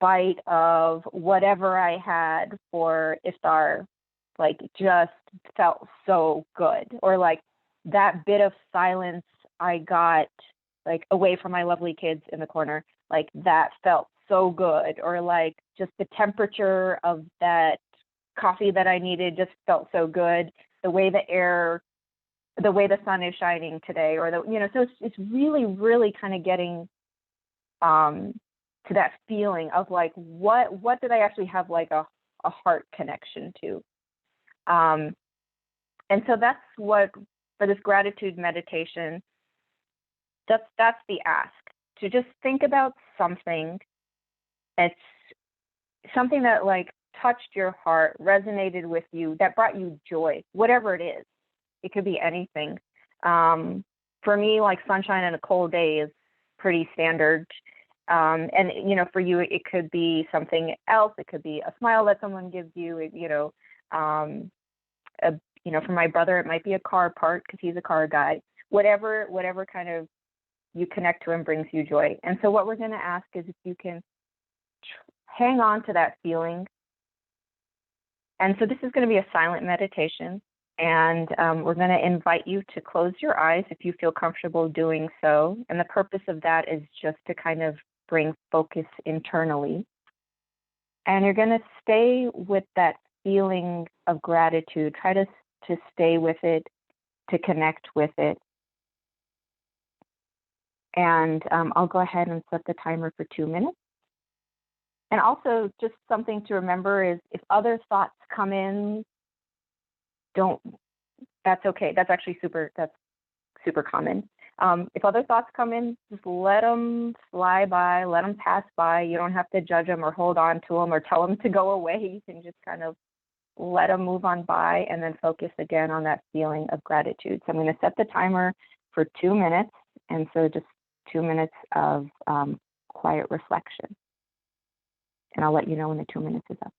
bite of whatever I had for iftar, like, just felt so good. Or like that bit of silence I got, like, away from my lovely kids in the corner, like, that felt so good. Or like just the temperature of that coffee that I needed just felt so good. The way the sun is shining today, or so it's really, really kind of getting to that feeling of like, what did I actually have like a heart connection to? And so that's what, for this gratitude meditation, that's the ask, to just think about something. It's something that like touched your heart, resonated with you, that brought you joy, whatever it is. It could be anything. For me, like sunshine and a cold day is pretty standard. And for you, it could be something else. It could be a smile that someone gives you. For my brother, it might be a car part because he's a car guy. Whatever kind of you connect to and brings you joy. And so what we're going to ask is if you can hang on to that feeling. And so this is going to be a silent meditation. And we're going to invite you to close your eyes if you feel comfortable doing so. And the purpose of that is just to kind of bring focus internally. And you're going to stay with that feeling of gratitude. Try to stay with it, to connect with it. And I'll go ahead and set the timer for 2 minutes. And also, just something to remember is if other thoughts come in, that's okay. That's actually super common. If other thoughts come in, just let them fly by, let them pass by. You don't have to judge them or hold on to them or tell them to go away. You can just kind of let them move on by and then focus again on that feeling of gratitude. So I'm going to set the timer for 2 minutes. And so just 2 minutes of quiet reflection. And I'll let you know when the 2 minutes is up.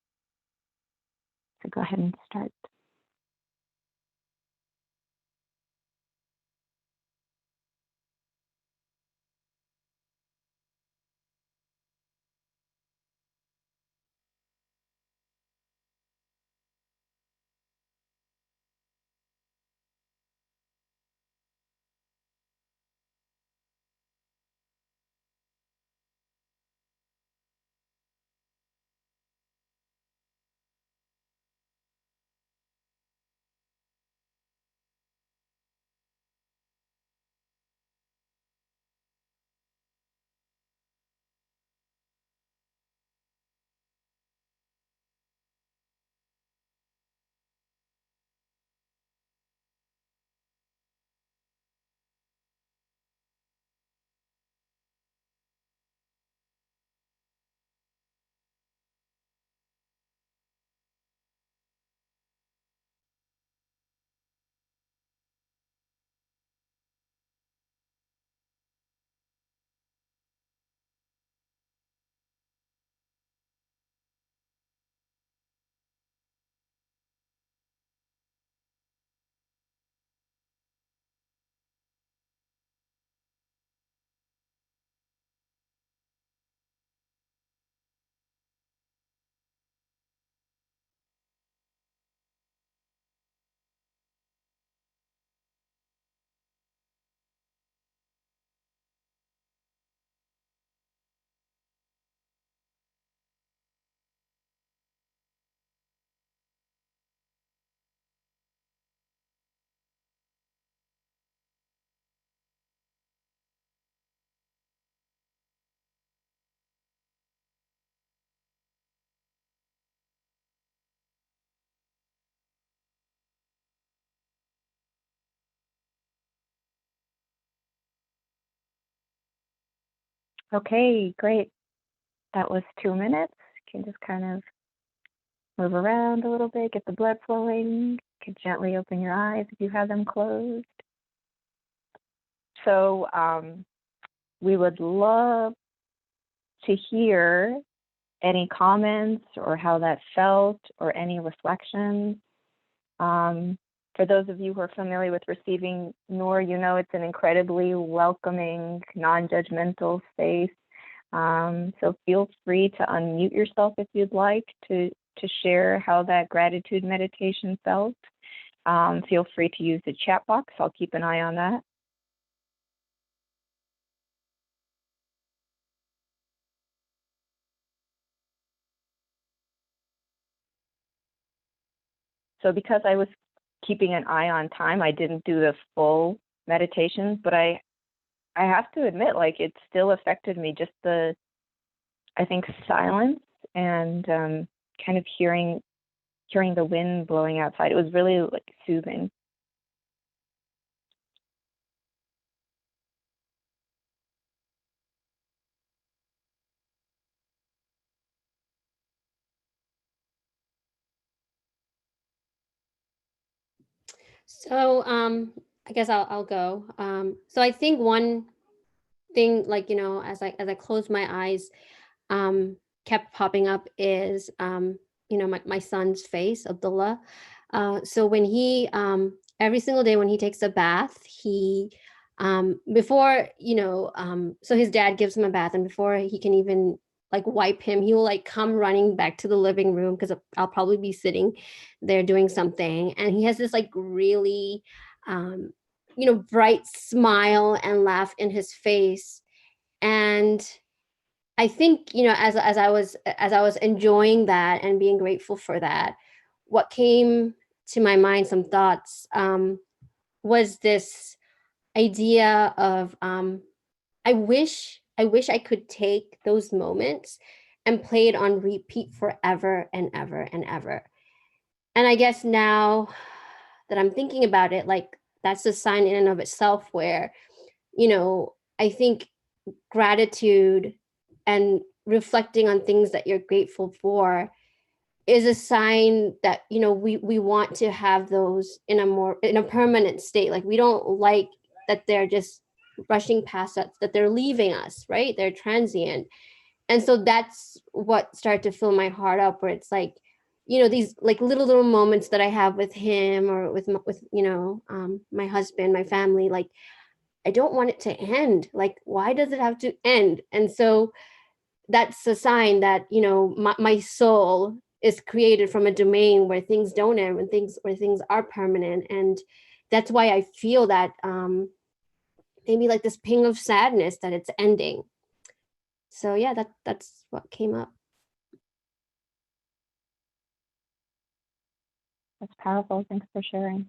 So go ahead and start. Okay, great. That was 2 minutes. You can just kind of move around a little bit, get the blood flowing. You can gently open your eyes if you have them closed. So we would love to hear any comments or how that felt or any reflections. For those of you who are familiar with receiving Noor, you know it's an incredibly welcoming, non-judgmental space. So feel free to unmute yourself if you'd like to share how that gratitude meditation felt. Feel free to use the chat box. I'll keep an eye on that. So because I was keeping an eye on time, I didn't do the full meditation, but I have to admit, like, it still affected me, just I think, silence and kind of hearing the wind blowing outside. It was really like soothing. So I guess I'll go. So I think one thing, like, as I closed my eyes, kept popping up is my son's face, Abdullah. So when he every single day when he takes a bath, he before so his dad gives him a bath, and before he can even like wipe him, he will like come running back to the living room because I'll probably be sitting there doing something, and he has this like really bright smile and laugh in his face. And I think, as I was enjoying that and being grateful for that, what came to my mind, some thoughts, was this idea of I wish I could take those moments and play it on repeat forever and ever and ever. And I guess now that I'm thinking about it, like, that's a sign in and of itself where, I think gratitude and reflecting on things that you're grateful for is a sign that we want to have those in a permanent state. Like, we don't like that they're just rushing past us, that they're leaving us, right? They're transient. And so that's what started to fill my heart up, where it's like, these like little moments that I have with him, or with my husband, my family, like, I don't want it to end. Like, why does it have to end? And so that's a sign that my soul is created from a domain where things don't end, where things are permanent. And that's why I feel that maybe like this ping of sadness that it's ending. So yeah, that's what came up. That's powerful. Thanks for sharing.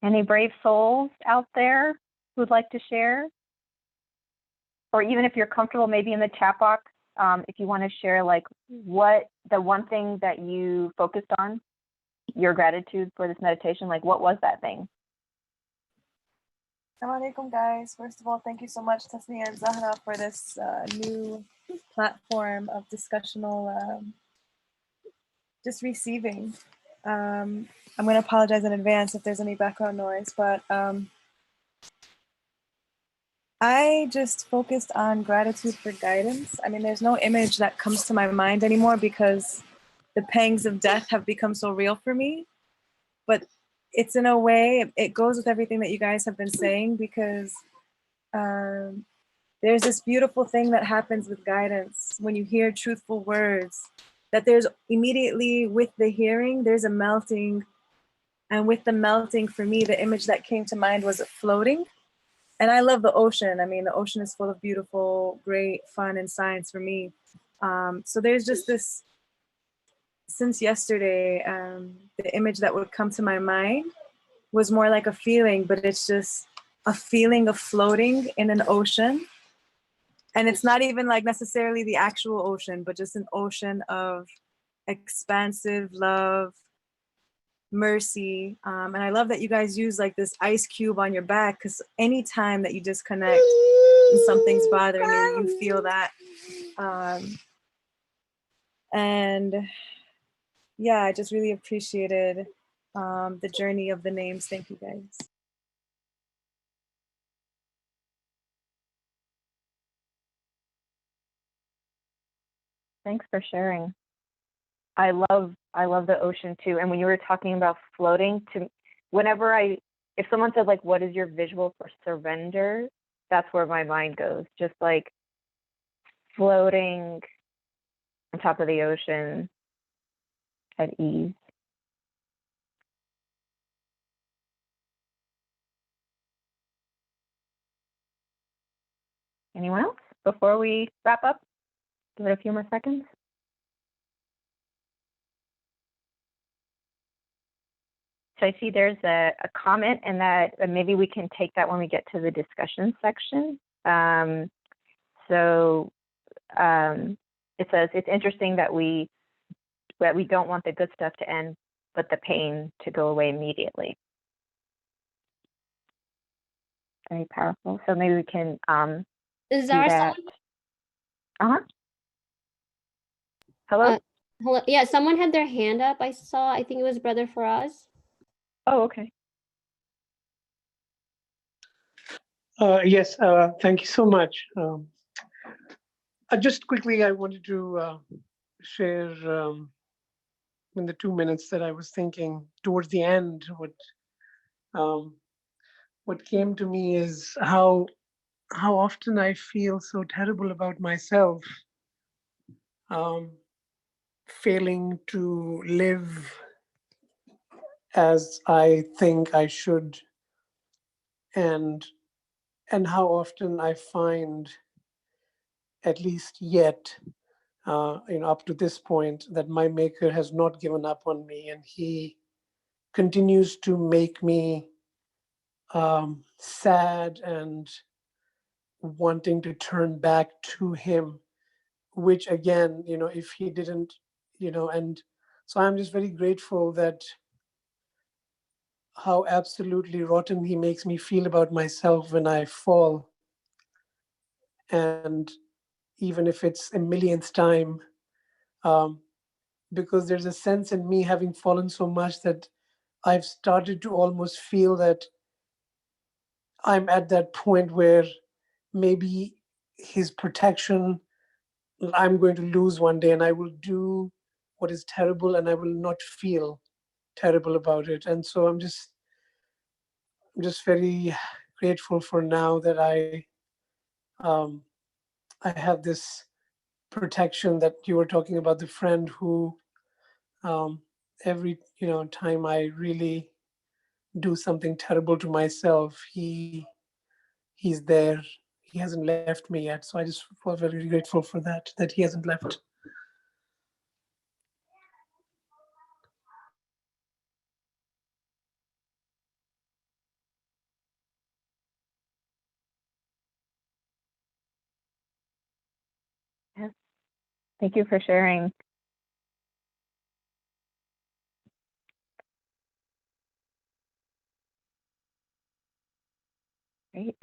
Any brave souls out there who'd like to share? Or even if you're comfortable, maybe in the chat box, if you want to share, like, what the one thing that you focused on, your gratitude for this meditation, like, what was that thing? Assalamu alaikum, guys. First of all, thank you so much, Tasniya and Zahra, for this new platform of discussional, just receiving. I'm going to apologize in advance if there's any background noise, but I just focused on gratitude for guidance. I mean, there's no image that comes to my mind anymore because the pangs of death have become so real for me. But it's, in a way, it goes with everything that you guys have been saying, because there's this beautiful thing that happens with guidance when you hear truthful words, that there's immediately, with the hearing, there's a melting. And with the melting, for me, the image that came to mind was floating. And I love the ocean. I mean, the ocean is full of beautiful, great fun and science for me. So there's just this, since yesterday, the image that would come to my mind was more like a feeling, but it's just a feeling of floating in an ocean. And it's not even like necessarily the actual ocean, but just an ocean of expansive love, mercy. And I love that you guys use like this ice cube on your back, because anytime that you disconnect, and something's bothering you, you feel that. And yeah, I just really appreciated the journey of the names. Thank you guys. Thanks for sharing. I love the ocean too. And when you were talking about floating, if someone said like, what is your visual for surrender? That's where my mind goes. Just like floating on top of the ocean at ease. Anyone else before we wrap up? Give it a few more seconds. So I see there's a comment, and that maybe we can take that when we get to the discussion section. It says it's interesting that we don't want the good stuff to end, but the pain to go away immediately. Very powerful. So maybe we can Is do there that. someone? Hello? Hello. Yeah, someone had their hand up. I saw. I think it was Brother Faraz. Oh, okay. Yes, thank you so much. Just quickly, I wanted to share in the 2 minutes that I was thinking towards the end, what came to me is how often I feel so terrible about myself, failing to live as I think I should, and how often I find, at least yet, up to this point, that my maker has not given up on me, and he continues to make me sad and wanting to turn back to him, which again, if he didn't, and so I'm just very grateful that how absolutely rotten he makes me feel about myself when I fall. And even if it's a millionth time, because there's a sense in me, having fallen so much, that I've started to almost feel that I'm at that point where maybe his protection I'm going to lose one day, and I will do what is terrible and I will not feel terrible about it. And so I'm just very grateful for now that I have this protection that you were talking about, the friend who every time I really do something terrible to myself, he's there. He hasn't left me yet. So I just feel very grateful for that he hasn't left. Yes. Thank you for sharing. Great.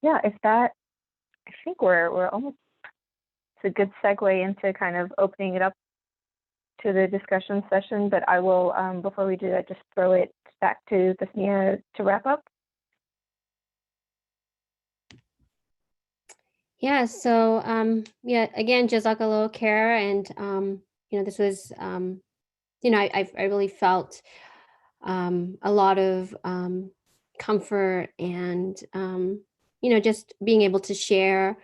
Yeah, I think we're almost, it's a good segue into kind of opening it up to the discussion session, but I will, before we do that, just throw it back to Tasnia to wrap up. Yeah. So again, Jazakallah khair, and this was I really felt a lot of comfort, and just being able to share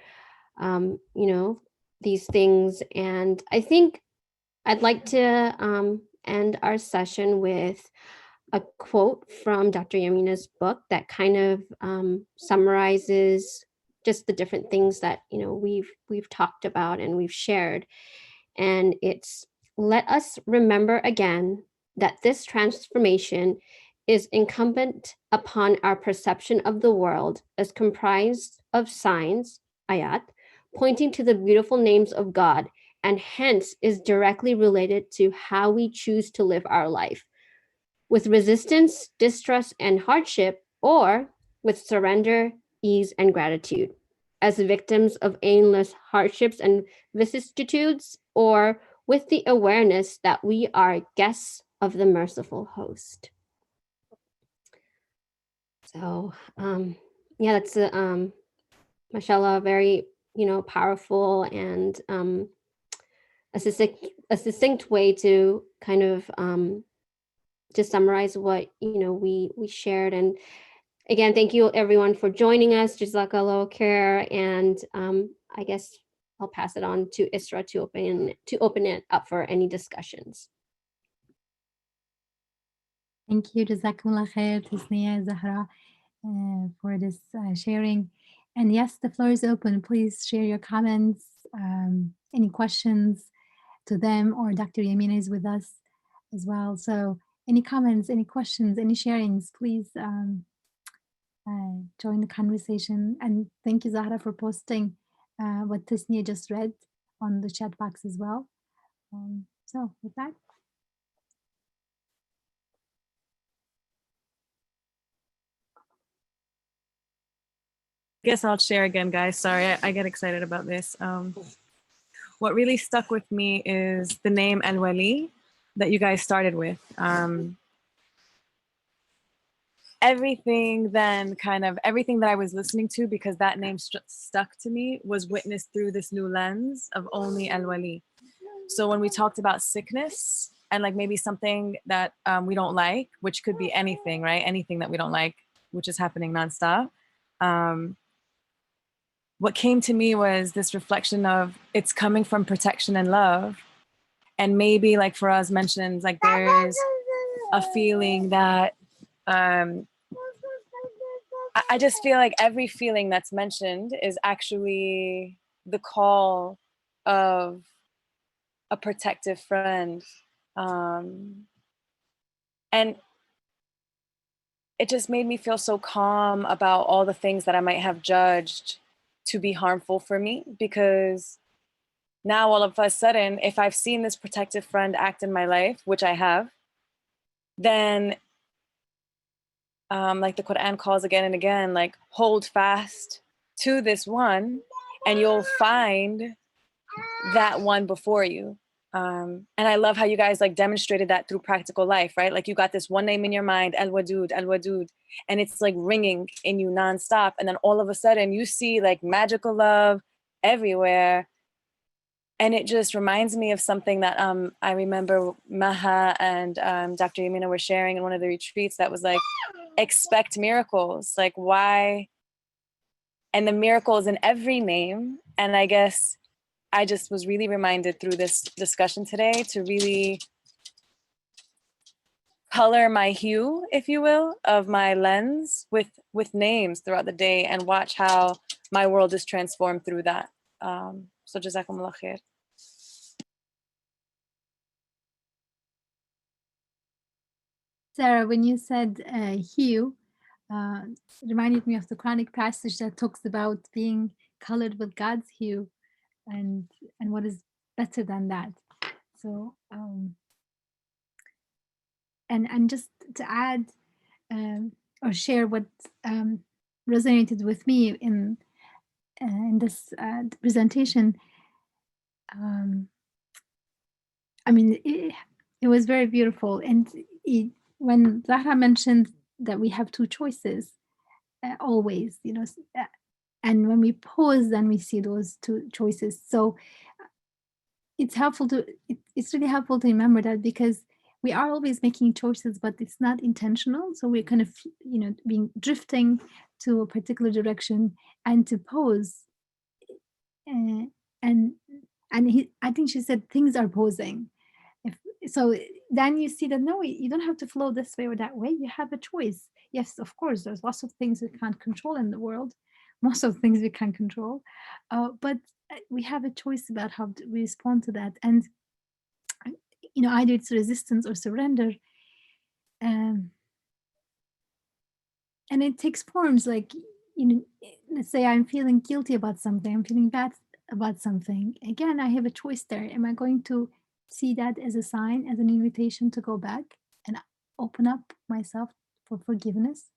these things. And I think I'd like to end our session with a quote from Dr. Yamina's book that kind of summarizes just the different things that we've talked about and we've shared. And it's, let us remember again that this transformation is incumbent upon our perception of the world as comprised of signs, ayat, pointing to the beautiful names of God, and hence is directly related to how we choose to live our life, with resistance, distrust, and hardship, or with surrender, ease, and gratitude. as victims of endless hardships and vicissitudes, or with the awareness that we are guests of the merciful host. So, yeah, that's mashallah, very, powerful and a succinct way to kind of just summarize what we shared. And again, thank you everyone for joining us. Jazakallah khair, and I guess I'll pass it on to Isra to open it up for any discussions. Thank you, Jazakumullah khair, Tasniya, Zahra, for this sharing. And yes, the floor is open. Please share your comments, any questions to them, or Dr. Yamina is with us as well. So any comments, any questions, any sharings, please join the conversation. And thank you, Zahra, for posting what Tasniya just read on the chat box as well. So with that. I guess I'll share again, guys. Sorry, I get excited about this. What really stuck with me is the name Al Wali that you guys started with. Everything that I was listening to, because that name stuck to me, was witnessed through this new lens of only Al Wali. So when we talked about sickness and like maybe something that we don't like, which could be anything, right? Anything that we don't like, which is happening nonstop. What came to me was this reflection of it's coming from protection and love. And maybe like Faraz mentioned, like there's a feeling that I just feel like every feeling that's mentioned is actually the call of a protective friend. And it just made me feel so calm about all the things that I might have judged to be harmful for me, because now all of a sudden, if I've seen this protective friend act in my life, which I have, then like the Quran calls again and again, like hold fast to this one and you'll find that one before you. And I love how you guys like demonstrated that through practical life, right? Like you got this one name in your mind, Al Wadud, Al Wadud, and it's like ringing in you nonstop. And then all of a sudden you see like magical love everywhere. And it just reminds me of something that I remember Maha and Dr. Yamina were sharing in one of the retreats that was like, expect miracles. Like why? And the miracle is in every name. And I guess I just was really reminded through this discussion today to really color my hue, if you will, of my lens with names throughout the day and watch how my world is transformed through that. So Jazakumullah khair. Sarah, when you said hue, reminded me of the Quranic passage that talks about being colored with God's hue, and what is better than that. So and just to add or share what resonated with me in this presentation. I mean, it was very beautiful, and when Zahra mentioned that we have two choices always, and when we pause, then we see those two choices. So it's helpful it's really helpful to remember that, because we are always making choices, but it's not intentional. So we're kind of, being drifting to a particular direction, and to pause. And I think she said things are posing. So then you see that no, you don't have to flow this way or that way. You have a choice. Yes, of course, there's lots of things we can't control in the world. Most of the things we can control, but we have a choice about how we respond to that. And either it's resistance or surrender. And it takes forms like, let's say I'm feeling guilty about something, I'm feeling bad about something. Again, I have a choice there. Am I going to see that as a sign, as an invitation to go back and open up myself for forgiveness,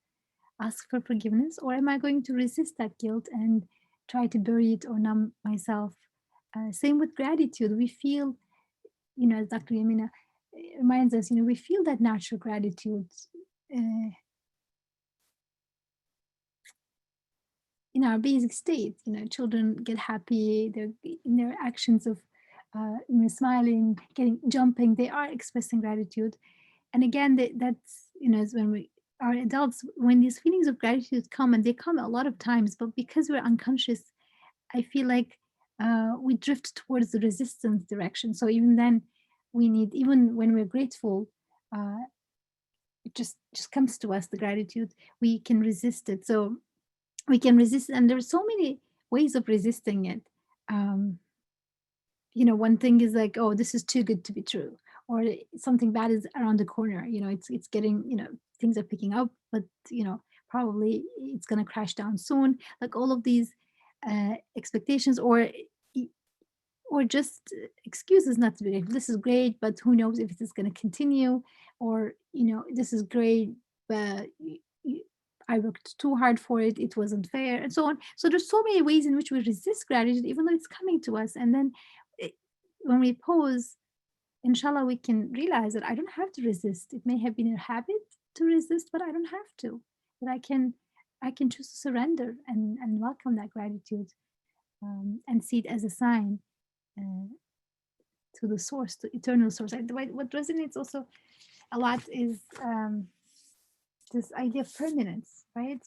ask for forgiveness? Or am I going to resist that guilt and try to bury it or numb myself. Same with gratitude. We feel, as Dr. Yamina reminds us, we feel that natural gratitude in our basic state. Children get happy, they're in their actions of smiling, jumping, they are expressing gratitude. And again, that's, is when we are adults, when these feelings of gratitude come, and they come a lot of times, but because we're unconscious, I feel like we drift towards the resistance direction. So even then, we need, even when we're grateful, it just comes to us, the gratitude, we can resist it. So we can resist, and there's so many ways of resisting it. One thing is like, oh, this is too good to be true, or something bad is around the corner. It's getting, things are picking up, but probably it's going to crash down soon. Like all of these expectations, or just excuses not to be grateful. This is great, but who knows if it is going to continue, or this is great, but I worked too hard for it, it wasn't fair, and so on. So there's so many ways in which we resist gratitude, even though it's coming to us. And then when we pause, inshallah, we can realize that I don't have to resist. It may have been a habit to resist, but I don't have to. That I can choose to surrender and welcome that gratitude, and see it as a sign to the source, to eternal source. What resonates also a lot is this idea of permanence, right?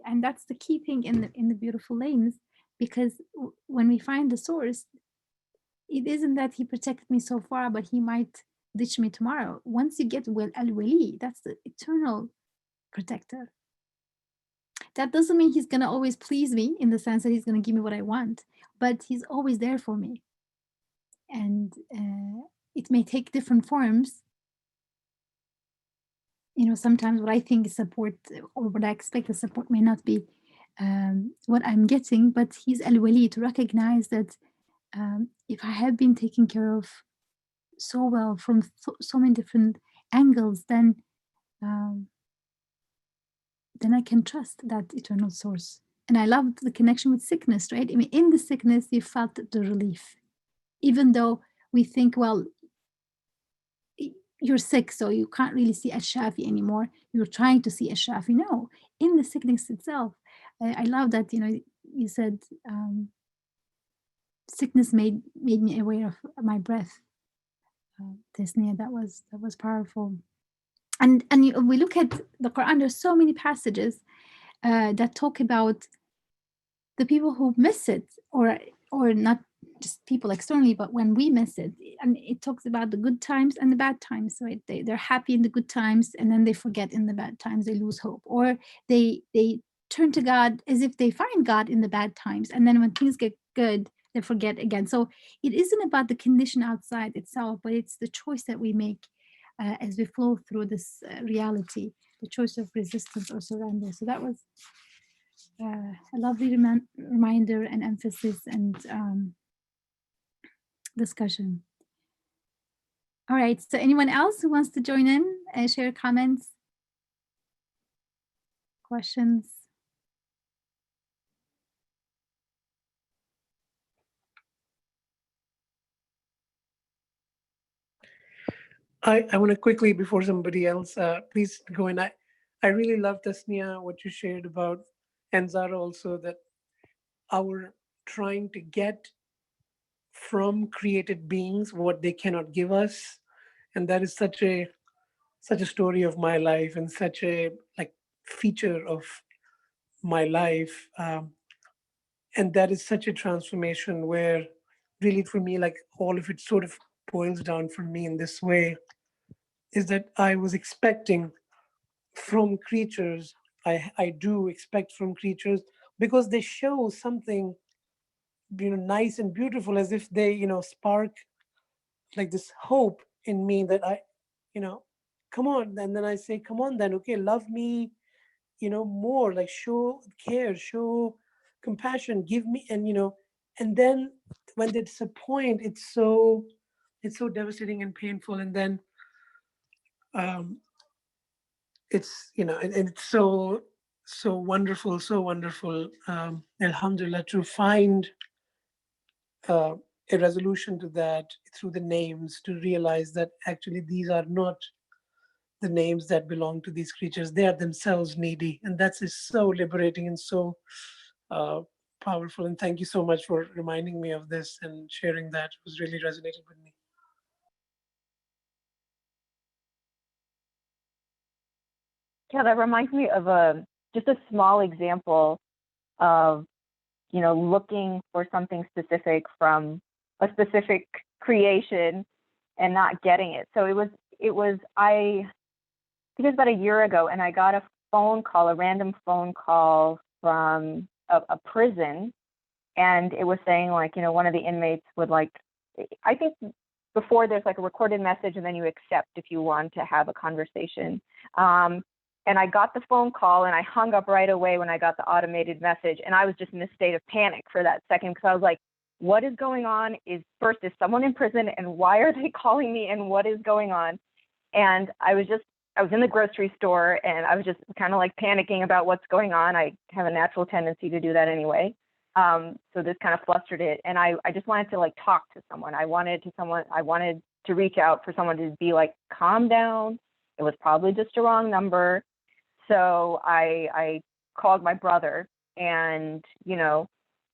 And that's the key thing in the beautiful lanes, because when we find the source, it isn't that he protected me so far, but he might ditch me tomorrow. Once you get al-wali, that's the eternal protector. That doesn't mean he's going to always please me in the sense that he's going to give me what I want, but he's always there for me. And it may take different forms. Sometimes what I think is support, or what I expect as support, may not be what I'm getting, but he's al-wali, to recognize that if I have been taken care of so well from so many different angles, then I can trust that eternal source. And I love the connection with sickness, right? I mean, in the sickness, you felt the relief, even though we think, well, you're sick, so you can't really see Ash-Shafi anymore. You're trying to see Ash-Shafi. No, in the sickness itself. I love that, you said sickness made me aware of my breath. Tasnia, that was powerful. And we look at the Quran, there's so many passages that talk about the people who miss it, or not just people externally, but when we miss it. And it talks about the good times and the bad times, right? They're happy in the good times, and then they forget in the bad times, they lose hope, or they turn to God as if they find God in the bad times, and then when things get good, they forget again. So it isn't about the condition outside itself, but it's the choice that we make as we flow through this reality, the choice of resistance or surrender. So that was a lovely reminder and emphasis and discussion. All right, so anyone else who wants to join in and share comments, questions? I want to quickly, before somebody else, please go in. I really love, Tasnia, what you shared about, and Zara also, that our trying to get from created beings what they cannot give us. And that is such a story of my life, and such a feature of my life. And that is such a transformation, where really for me, all of it sort of boils down for me in this way, is that I was expecting from creatures, I do expect from creatures, because they show something nice and beautiful, as if they spark this hope in me, that I come on. And then I say, come on then, okay, love me more, show care, show compassion, give me. And then when they disappoint, it's so devastating and painful. And then it's and it's so so wonderful, so wonderful. Alhamdulillah, to find uh, a resolution to that through the names, to realize that actually these are not the names that belong to these creatures. They are themselves needy. And that is so liberating and so uh, powerful. And thank you so much for reminding me of this and sharing that. It was really resonated with me. Yeah, that reminds me of just a small example of, looking for something specific from a specific creation and not getting it. So I think it was about a year ago, and I got a random phone call from a prison, and it was saying, like, one of the inmates would, like, I think before there's like a recorded message and then you accept if you want to have a conversation. And I got the phone call and I hung up right away when I got the automated message. And I was just in a state of panic for that second, because I was like, what is going on? Is someone in prison, and why are they calling me, and what is going on? And I was in the grocery store, and I was just kind of like panicking about what's going on. I have a natural tendency to do that anyway. So this kind of flustered it. And I just wanted to, like, talk to someone. I wanted to reach out for someone to be like, calm down. It was probably just a wrong number. So I called my brother, and,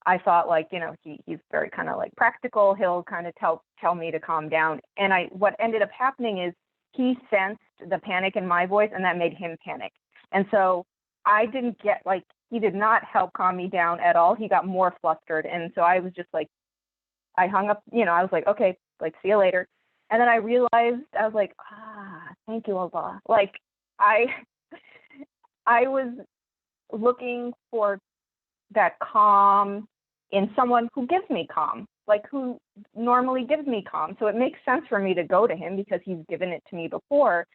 I thought, like, he's very kind of like practical. He'll kind of tell me to calm down. And what ended up happening is he sensed the panic in my voice, and that made him panic. And so I didn't get, like, he did not help calm me down at all. He got more flustered. And so I was just like, I hung up, I was like, okay, like, see you later. And then I realized, I was like, thank you, Allah. Like, I was looking for that calm in someone who gives me calm, like, who normally gives me calm. So it makes sense for me to go to him because he's given it to me before.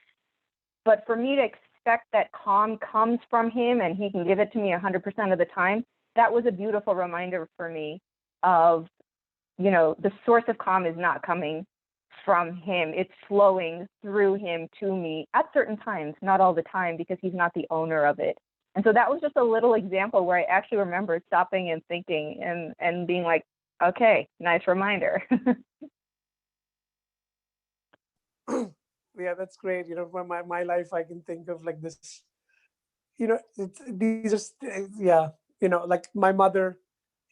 But for me to expect that calm comes from him and he can give it to me 100% of the time, that was a beautiful reminder for me of, the source of calm is not coming from him. It's flowing through him to me at certain times, not all the time, because he's not the owner of it. And so that was just a little example where I actually remember stopping and thinking and being like, okay, nice reminder. Yeah, that's great. For my life, I can think of like this, these are, yeah, like my mother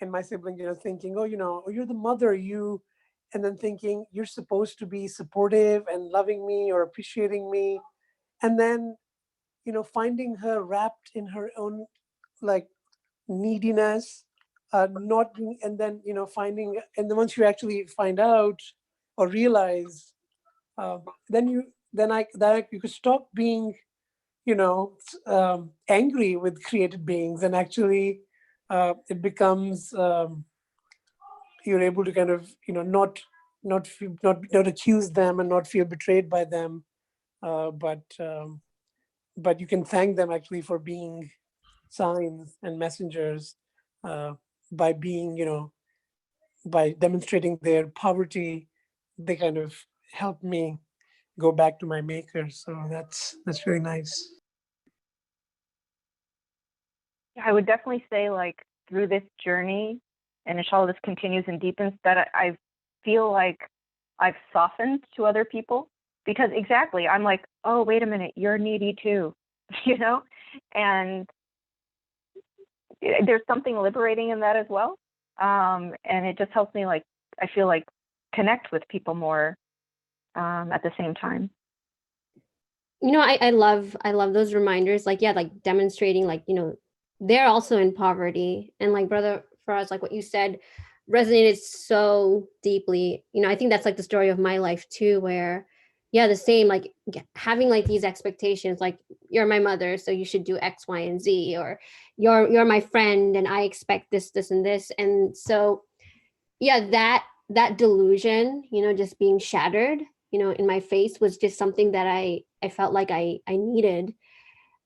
and my sibling, thinking, oh, you're the mother, and then thinking you're supposed to be supportive and loving me or appreciating me. And then, finding her wrapped in her own, like, neediness, not being, and then, finding, and then once you actually find out or realize, then you could stop being, angry with created beings, and actually it becomes, you're able to kind of, not accuse them and not feel betrayed by them, but you can thank them actually for being signs and messengers, uh, by being, by demonstrating their poverty. They kind of help me go back to my maker. So that's really nice. I would definitely say, like, through this journey, and inshallah this continues and deepens, that I feel like I've softened to other people, because exactly, I'm like, oh, wait a minute, you're needy too, and there's something liberating in that as well. And it just helps me, like, I feel like, connect with people more at the same time. I love those reminders, like, yeah, like demonstrating, like, they're also in poverty. And like, brother Faraz, like what you said resonated so deeply. I think that's like the story of my life too, where, yeah, the same, like having like these expectations, like, you're my mother, so you should do X, Y, and Z, or you're my friend and I expect this, this, and this. And so, yeah, that delusion, just being shattered, in my face, was just something that I felt like I needed.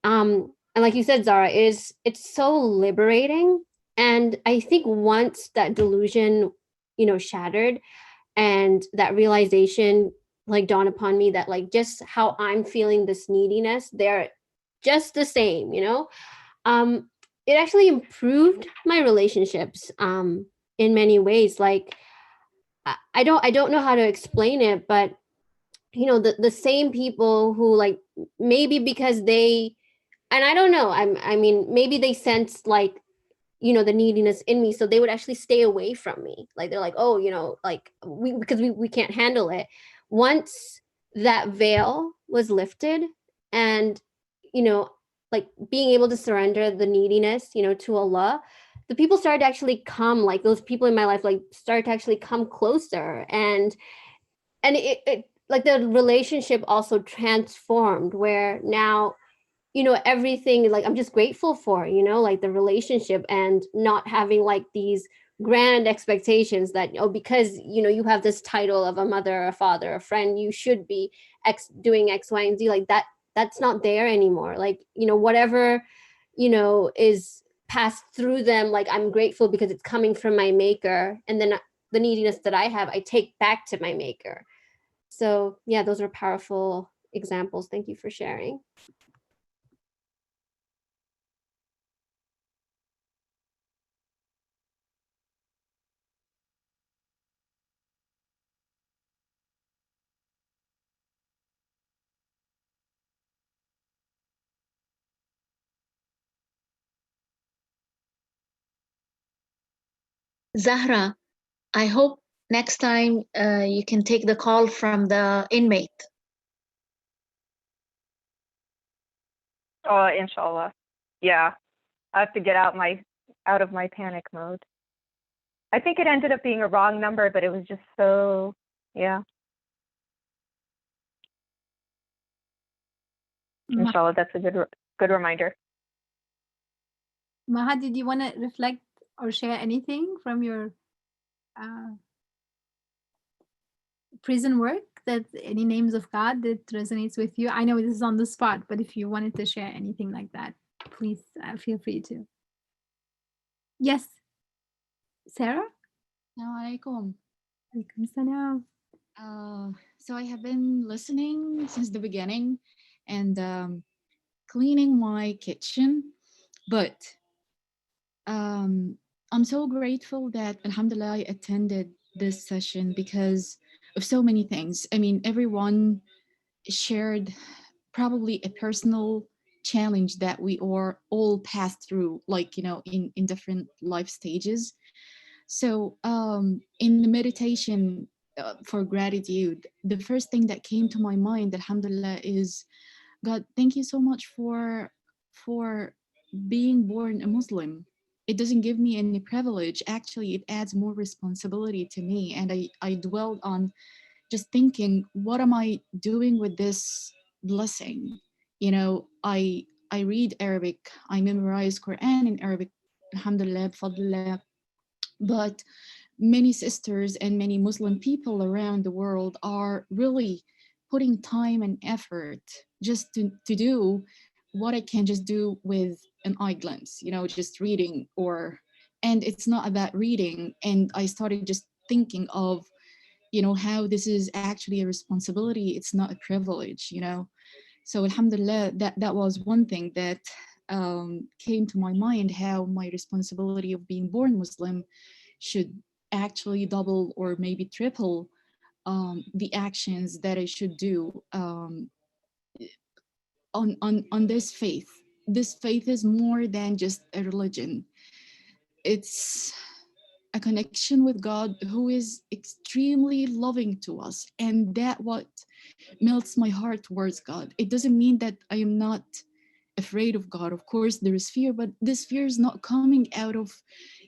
And like you said, Zara, it's so liberating. And I think once that delusion, shattered, and that realization like dawned upon me that, like, just how I'm feeling this neediness, they're just the same, um, it actually improved my relationships in many ways. Like I don't know how to explain it, but the same people who, like, maybe because they, and I don't know, I mean, maybe they sense, like, the neediness in me, so they would actually stay away from me. Like, they're like, oh, like, we can't handle it. Once that veil was lifted, and you know like being able to surrender the neediness to Allah, the people started to actually come, like those people in my life, like, started to actually come closer. And it like the relationship also transformed, where now everything, like, I'm just grateful for, like, the relationship, and not having like these grand expectations that, oh, because you have this title of a mother, a father, a friend, you should be doing X, Y, and Z. Like, that's not there anymore. Like, whatever is passed through them, like, I'm grateful because it's coming from my maker, and then the neediness that I have, I take back to my maker. So yeah, those are powerful examples. Thank you for sharing. Zahra, I hope next time you can take the call from the inmate. Oh, inshallah. Yeah, I have to get out of my panic mode. I think it ended up being a wrong number, but it was just so, yeah. Inshallah, that's a good reminder. Maha, did you want to reflect or share anything from your prison work, that any names of God that resonates with you? I know this is on the spot, but if you wanted to share anything like that, please feel free to. Yes, Sarah? Assalamualaikum. Alaikum salam. So I have been listening since the beginning and cleaning my kitchen, but I'm so grateful that Alhamdulillah I attended this session because of so many things. I mean, everyone shared probably a personal challenge that we all passed through, like, in different life stages. So in the meditation for gratitude, the first thing that came to my mind, alhamdulillah, is God, thank you so much for being born a Muslim. It doesn't give me any privilege. Actually, it adds more responsibility to me. And I dwelled on just thinking, what am I doing with this blessing? I read Arabic, I memorize Quran in Arabic, alhamdulillah, bifadlillah. But many sisters and many Muslim people around the world are really putting time and effort just to do what I can just do with an eye glimpse, just reading, and it's not about reading. And I started just thinking of, how this is actually a responsibility. It's not a privilege, So alhamdulillah, that was one thing that came to my mind, how my responsibility of being born Muslim should actually double or maybe triple the actions that I should do on this faith. This faith is more than just a religion. It's a connection with God who is extremely loving to us. And that what melts my heart towards God. It doesn't mean that I am not afraid of God. Of course, there is fear, but this fear is not coming out of,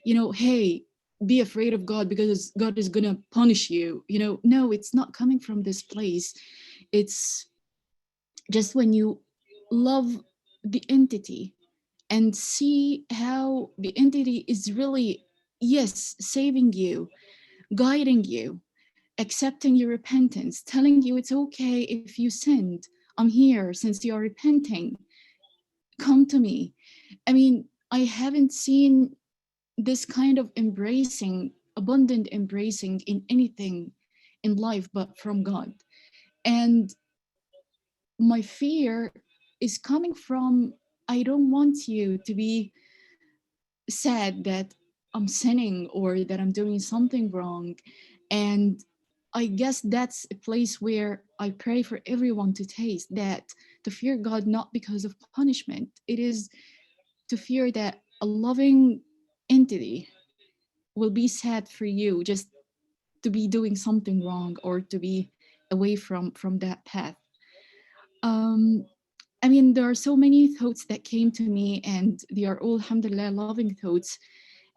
hey, be afraid of God because God is gonna punish you. No, it's not coming from this place. It's just when you love the entity and see how the entity is really, yes, saving you, guiding you, accepting your repentance, telling you it's okay if you sinned. I'm here since you're repenting. Come to me. I mean, I haven't seen this kind of embracing, abundant embracing in anything in life but from God. And my fear is coming from I don't want you to be sad that I'm sinning or that I'm doing something wrong. And I guess that's a place where I pray for everyone to taste that, to fear God not because of punishment. It is to fear that a loving entity will be sad for you just to be doing something wrong or to be away from that path. Um, I mean, there are so many thoughts that came to me, and they are all, alhamdulillah, loving thoughts.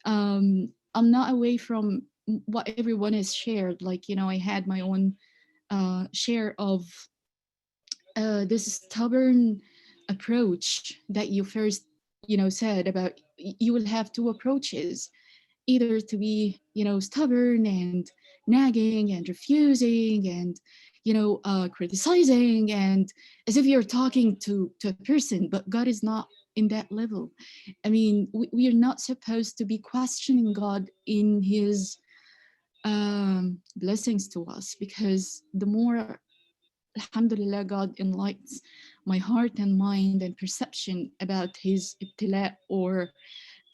I'm not away from what everyone has shared. Like, you know, I had my own share of this stubborn approach that you first, you know, said about you will have two approaches, either to be, you know, stubborn and nagging and refusing and, you know, criticizing, and as if you're talking to a person, but God is not in that level. I mean, we are not supposed to be questioning God in his blessings to us, because the more, alhamdulillah, God enlightens my heart and mind and perception about his ibtila or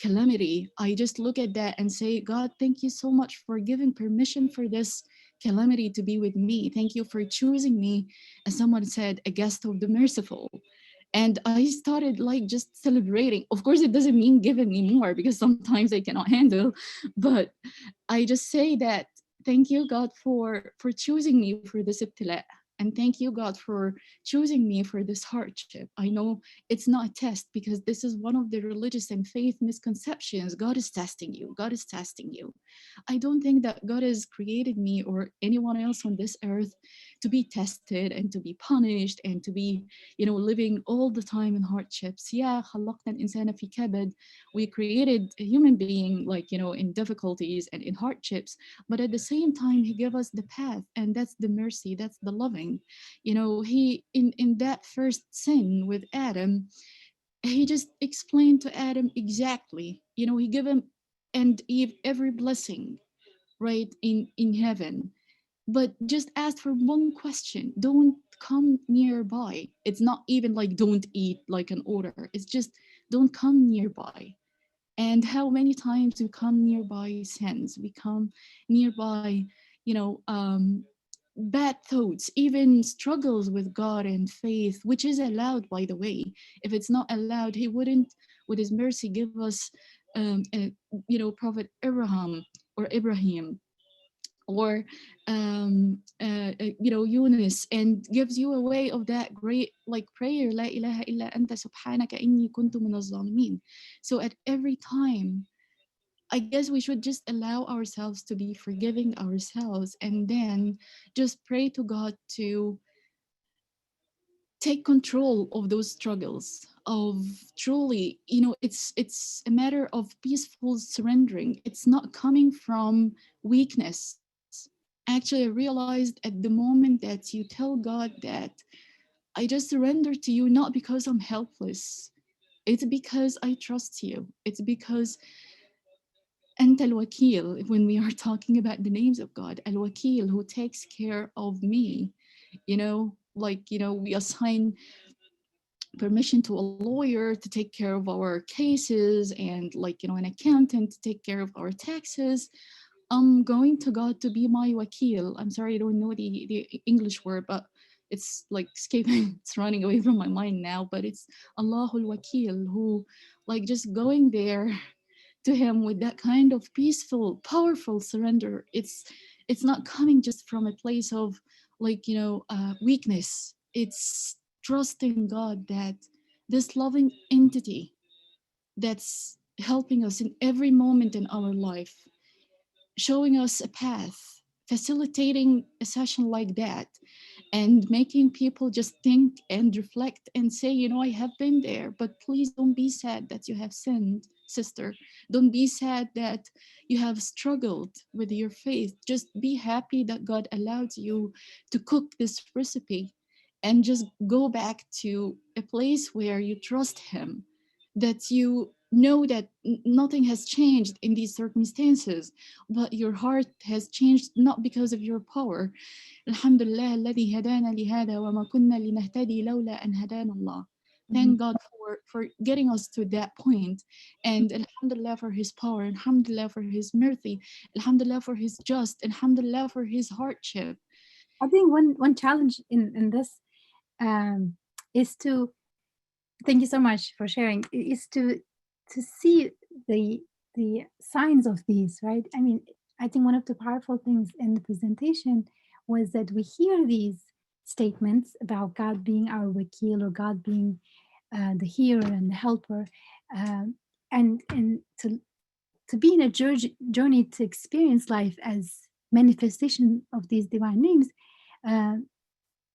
calamity, I just look at that and say, God, thank you so much for giving permission for this calamity to be with me. Thank you for choosing me, as someone said, a guest of the merciful. And I started like just celebrating. Of course, it doesn't mean giving me more, because sometimes I cannot handle, but I just say that thank you, God, for choosing me for this ibtila. And thank you, God, for choosing me for this hardship. I know it's not a test, because this is one of the religious and faith misconceptions. God is testing you. God is testing you. I don't think that God has created me or anyone else on this earth to be tested and to be punished and to be, you know, living all the time in hardships. Yeah, خلقنا الإنسان في كبد. We created a human being, like, you know, in difficulties and in hardships, but at the same time he gave us the path, and that's the mercy, that's the loving. You know, he in that first sin with Adam, he just explained to Adam exactly, you know, he gave him and Eve every blessing, right, in heaven, but just asked for one question: don't come nearby. It's not even like don't eat like an order, it's just don't come nearby. And how many times we come nearby sins, we come nearby, you know, bad thoughts, even struggles with God and faith, which is allowed, by the way. If it's not allowed, he wouldn't with his mercy give us you know, Prophet Abraham or Ibrahim, or you know, Yunus, and gives you a way of that great like prayer, la ilaha illa anta subhanaka inni kuntu minaz zalimin. So at every time, I guess we should just allow ourselves to be forgiving ourselves, and then just pray to God to take control of those struggles, of truly, you know, it's a matter of peaceful surrendering. It's not coming from weakness. Actually, I realized at the moment that you tell God that I just surrender to you, not because I'm helpless, it's because I trust you. It's because أنت الوكيل, when we are talking about the names of God, Al-Wakil, who takes care of me, you know, like, you know, we assign permission to a lawyer to take care of our cases, and like, you know, an accountant to take care of our taxes. I'm going to God to be my wakil. I'm sorry, I don't know the English word, but it's like escaping, it's running away from my mind now, but it's Allahul Wakil, who like just going there to him with that kind of peaceful, powerful surrender. It's not coming just from a place of like, you know, weakness. It's trusting God that this loving entity that's helping us in every moment in our life, showing us a path, facilitating a session like that, and making people just think and reflect and say, you know, I have been there, but please don't be sad that you have sinned, sister. Don't be sad that you have struggled with your faith. Just be happy that God allowed you to cook this recipe, and just go back to a place where you trust Him, that you know that nothing has changed in these circumstances, but your heart has changed not because of your power. Alhamdulillah, الذي هدانا لهذا وما كنا لنهتدي لولا أن هدانا الله. Thank God for getting us to that point. And alhamdulillah for his power, alhamdulillah for his mercy, alhamdulillah for his just, alhamdulillah for his hardship. I think one challenge in this is to, thank you so much for sharing, is to see the signs of these, right? I mean, I think one of the powerful things in the presentation was that we hear these statements about God being our wakil, or God being the healer and the helper, and to be in a journey to experience life as manifestation of these divine names,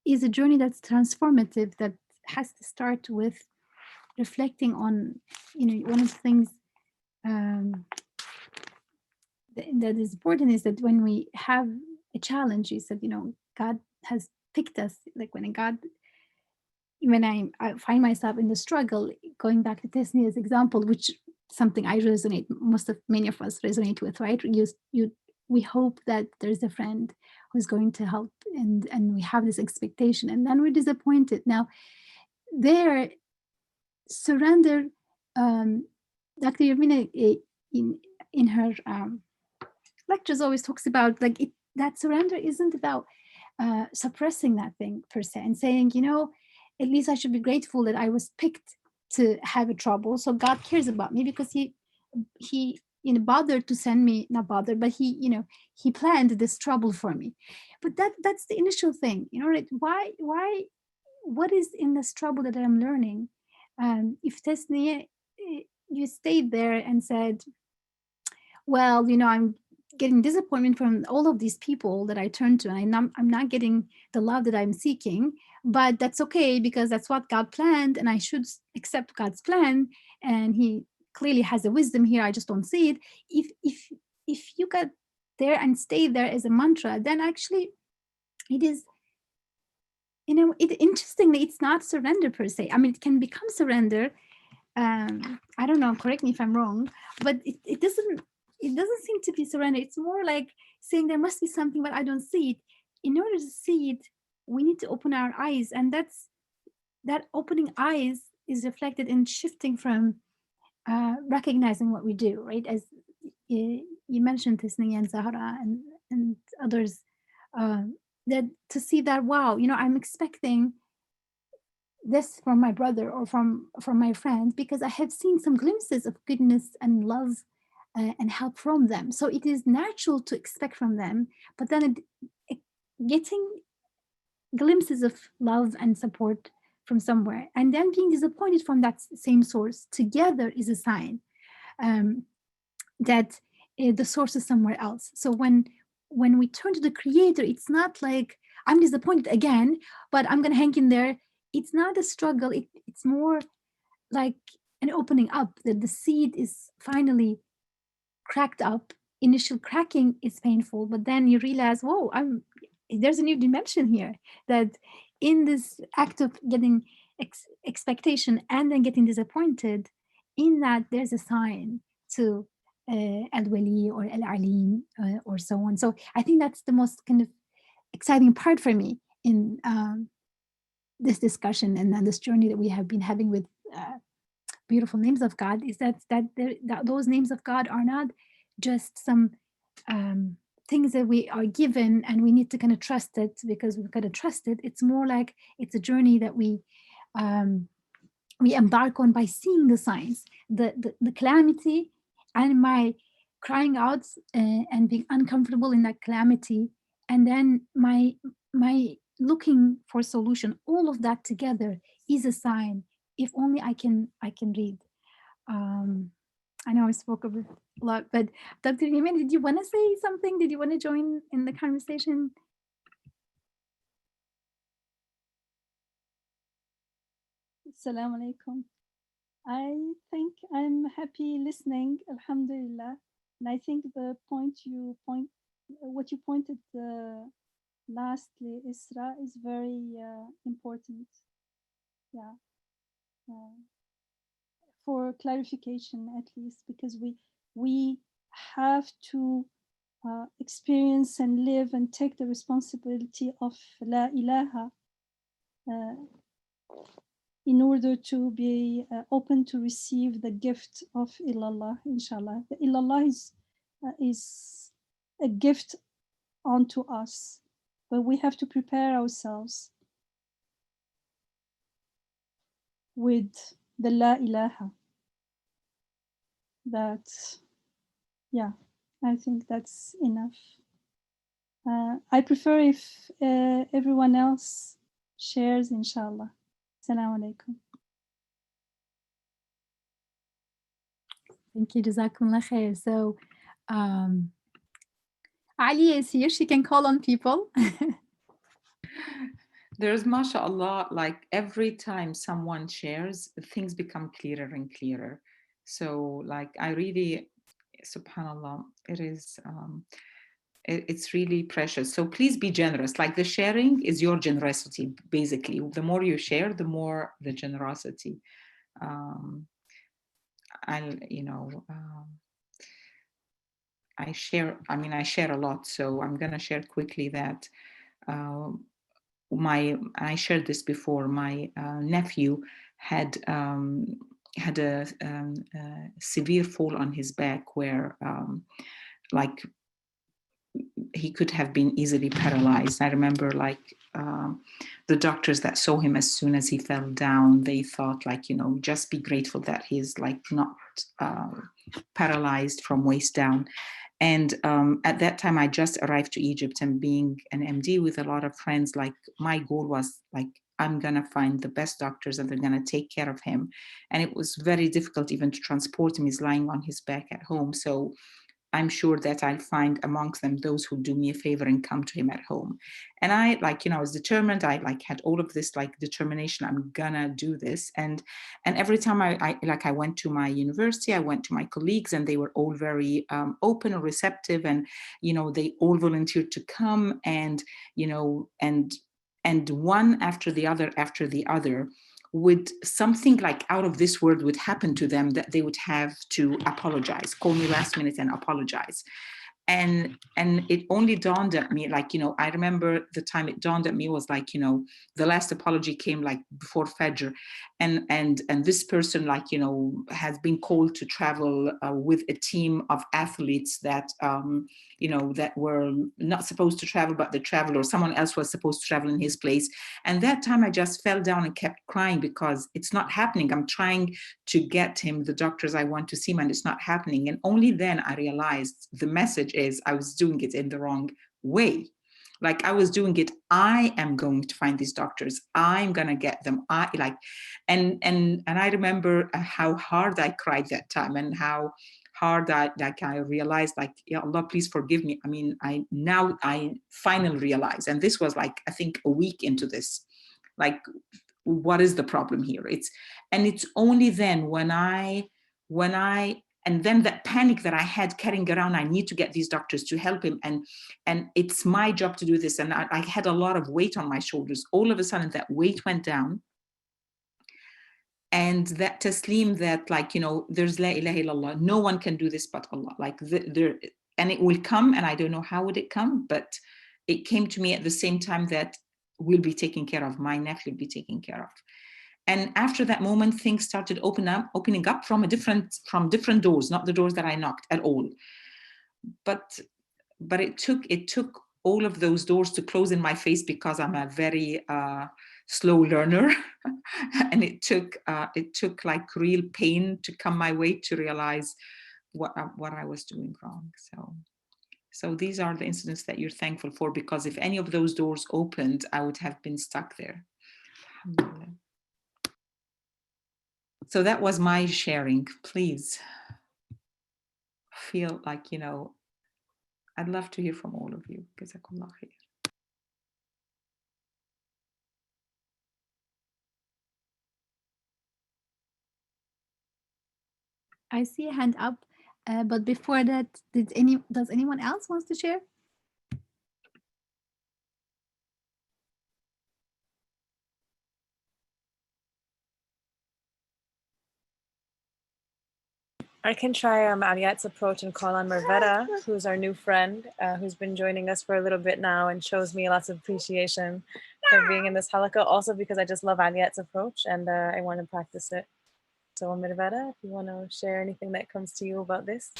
is a journey that's transformative, that has to start with reflecting on, one of the things that is important is that when we have a challenge, you said, God has picked us. Like when I find myself in the struggle, going back to Tesnia's example, which something I resonate, many of us resonate with, right? We hope that there's a friend who's going to help, and we have this expectation, and then we're disappointed. Now, there, surrender. Dr. Yamina, in her lectures, always talks about that surrender isn't about suppressing that thing per se and saying, at least I should be grateful that I was picked to have a trouble. So God cares about me because he bothered to send me, not bothered, but he planned this trouble for me. But that's the initial thing, right? Why, what is in this trouble that I'm learning? If Tesniya, you stayed there and said, well, I'm getting disappointment from all of these people that I turn to, and I'm not getting the love that I'm seeking, but that's okay because that's what God planned, and I should accept God's plan, and he clearly has a wisdom here, I just don't see it. If you got there and stay there as a mantra, then actually it is, interestingly, it's not surrender per se. I mean, it can become surrender. I don't know, correct me if I'm wrong, but it doesn't seem to be surrender. It's more like saying there must be something, but I don't see it. In order to see it, we need to open our eyes, and that opening eyes is reflected in shifting from recognizing what we do, right? As you mentioned, Tisni and Zahra and others, that to see that, wow, I'm expecting this from my brother or from my friends because I have seen some glimpses of goodness and love and help from them. So it is natural to expect from them, but then getting glimpses of love and support from somewhere and then being disappointed from that same source together is a sign that the source is somewhere else. So when we turn to the creator, it's not like I'm disappointed again, but I'm going to hang in there. It's not a struggle. It's more like an opening up, that the seed is finally cracked up. Initial cracking is painful, but then you realize, whoa, there's a new dimension here, that in this act of getting expectation and then getting disappointed, in that there's a sign to al-wali or al-alim or so on. So I think that's the most kind of exciting part for me in this discussion and then this journey that we have been having with beautiful names of God, is that those names of God are not just some things that we are given and we need to kind of trust it because we've got to trust it. It's more like it's a journey that we embark on by seeing the signs, the calamity, and my crying out and being uncomfortable in that calamity, and then my looking for solution. All of that together is a sign. If only I can read. I know I spoke a lot, but Dr. Yemen, did you want to say something? Did you want to join in the conversation? Assalamu alaikum. I think I'm happy listening, alhamdulillah. And I think what you pointed lastly, Isra, is very important. Yeah. For clarification, at least, because we have to experience and live and take the responsibility of La ilaha in order to be open to receive the gift of Ilallah, inshallah. The Ilallah is a gift onto us, but we have to prepare ourselves with the La ilaha. That, yeah, I think that's enough. I prefer if everyone else shares, inshallah. Assalamu alaikum. Thank you, Jazakumullah khair. So, Ali is here. She can call on people. There's mashallah, like every time someone shares, things become clearer and clearer. So like I really, subhanallah, it's really precious. So please be generous. Like the sharing is your generosity, basically. The more you share, the more the generosity. I share a lot. So I'm gonna share quickly that I shared this before. My nephew had a severe fall on his back where like he could have been easily paralyzed. I remember like the doctors that saw him as soon as he fell down, they thought like, just be grateful that he's like not paralyzed from waist down. And at that time, I just arrived to Egypt, and being an MD with a lot of friends, like my goal was like, I'm gonna find the best doctors and they're gonna take care of him. And it was very difficult even to transport him. He's lying on his back at home. So I'm sure that I'll find amongst them those who do me a favor and come to him at home. And I was determined. I had all of this determination. I'm gonna do this. And every time I went to my university, I went to my colleagues, and they were all very open and receptive. And, they all volunteered to come, and, and one after the other, would something like out of this world would happen to them that they would have to apologize, call me last minute and apologize. And it only dawned at me, I remember the time it dawned at me was the last apology came before Fajr, and this person has been called to travel with a team of athletes that that were not supposed to travel, but they traveled, or someone else was supposed to travel in his place. And that time I just fell down and kept crying because it's not happening. I'm trying to get him the doctors I want to see him, and it's not happening. And only then I realized the message is I was doing it in the wrong way. I was doing it, I am going to find these doctors, I'm gonna get them. And I remember how hard I cried that time, and how hard I realized, ya Allah, please forgive me. I mean, I finally realized, and this was I think a week into this, what is the problem here? It's only then when I and then that panic that I had carrying around, I need to get these doctors to help him, and it's my job to do this, and I had a lot of weight on my shoulders. All of a sudden that weight went down, and that taslim that there's la ilaha illallah, no one can do this but Allah, and it will come, and I don't know how would it come, but it came to me at the same time that we'll be taken care of, my nephew will be taken care of. And after that moment, things started opening up from different doors, not the doors that I knocked at all. But it took all of those doors to close in my face, because I'm a very slow learner, and it took real pain to come my way to realize what I was doing wrong. So these are the incidents that you're thankful for, because if any of those doors opened, I would have been stuck there. Alhamdulillah. So that was my sharing. Please feel I'd love to hear from all of you. Jazakallah khair. I see a hand up, but before that, does anyone else wants to share? I can try Ariat's approach and call on Marvetta, who's our new friend, who's been joining us for a little bit now and shows me lots of appreciation. for being in this halaqah, also because I just love Aliyat's approach and I want to practice it. So Mirvara, if you want to share anything that comes to you about this.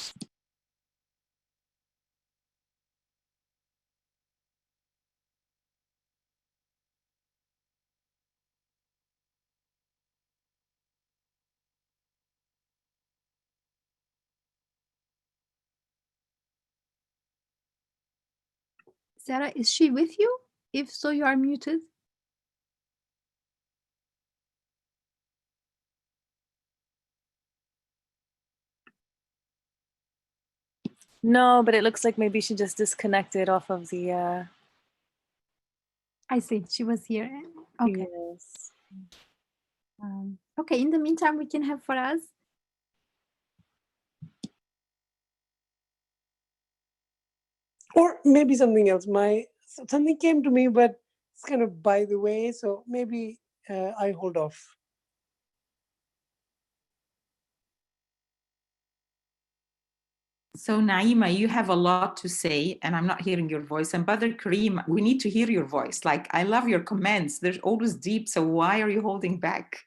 Sarah, is she with you? If so, you are muted. No, but it looks like maybe she just disconnected off of the. I see. She was here. Okay. Yes. Okay. In the meantime, we can have Faraz. Or maybe something else. Something came to me, but it's kind of by the way. So maybe I hold off. So Naima, you have a lot to say, and I'm not hearing your voice. And Badr Kareem, we need to hear your voice. Like, I love your comments. They're always deep. So why are you holding back?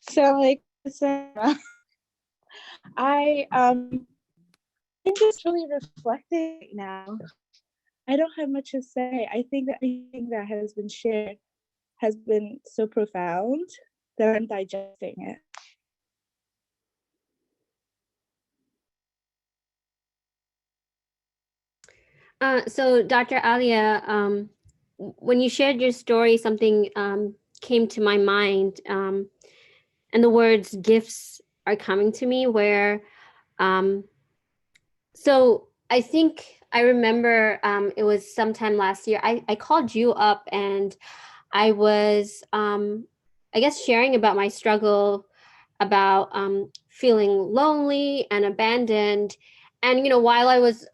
So like Sarah, I'm just really reflecting right now. I don't have much to say. I think that everything that has been shared has been so profound that I'm digesting it. So Dr. Alia, when you shared your story, something came to my mind, and the words gifts are coming to me where, so I think I remember it was sometime last year, I called you up and I was, I guess, sharing about my struggle about feeling lonely and abandoned. And, while I was,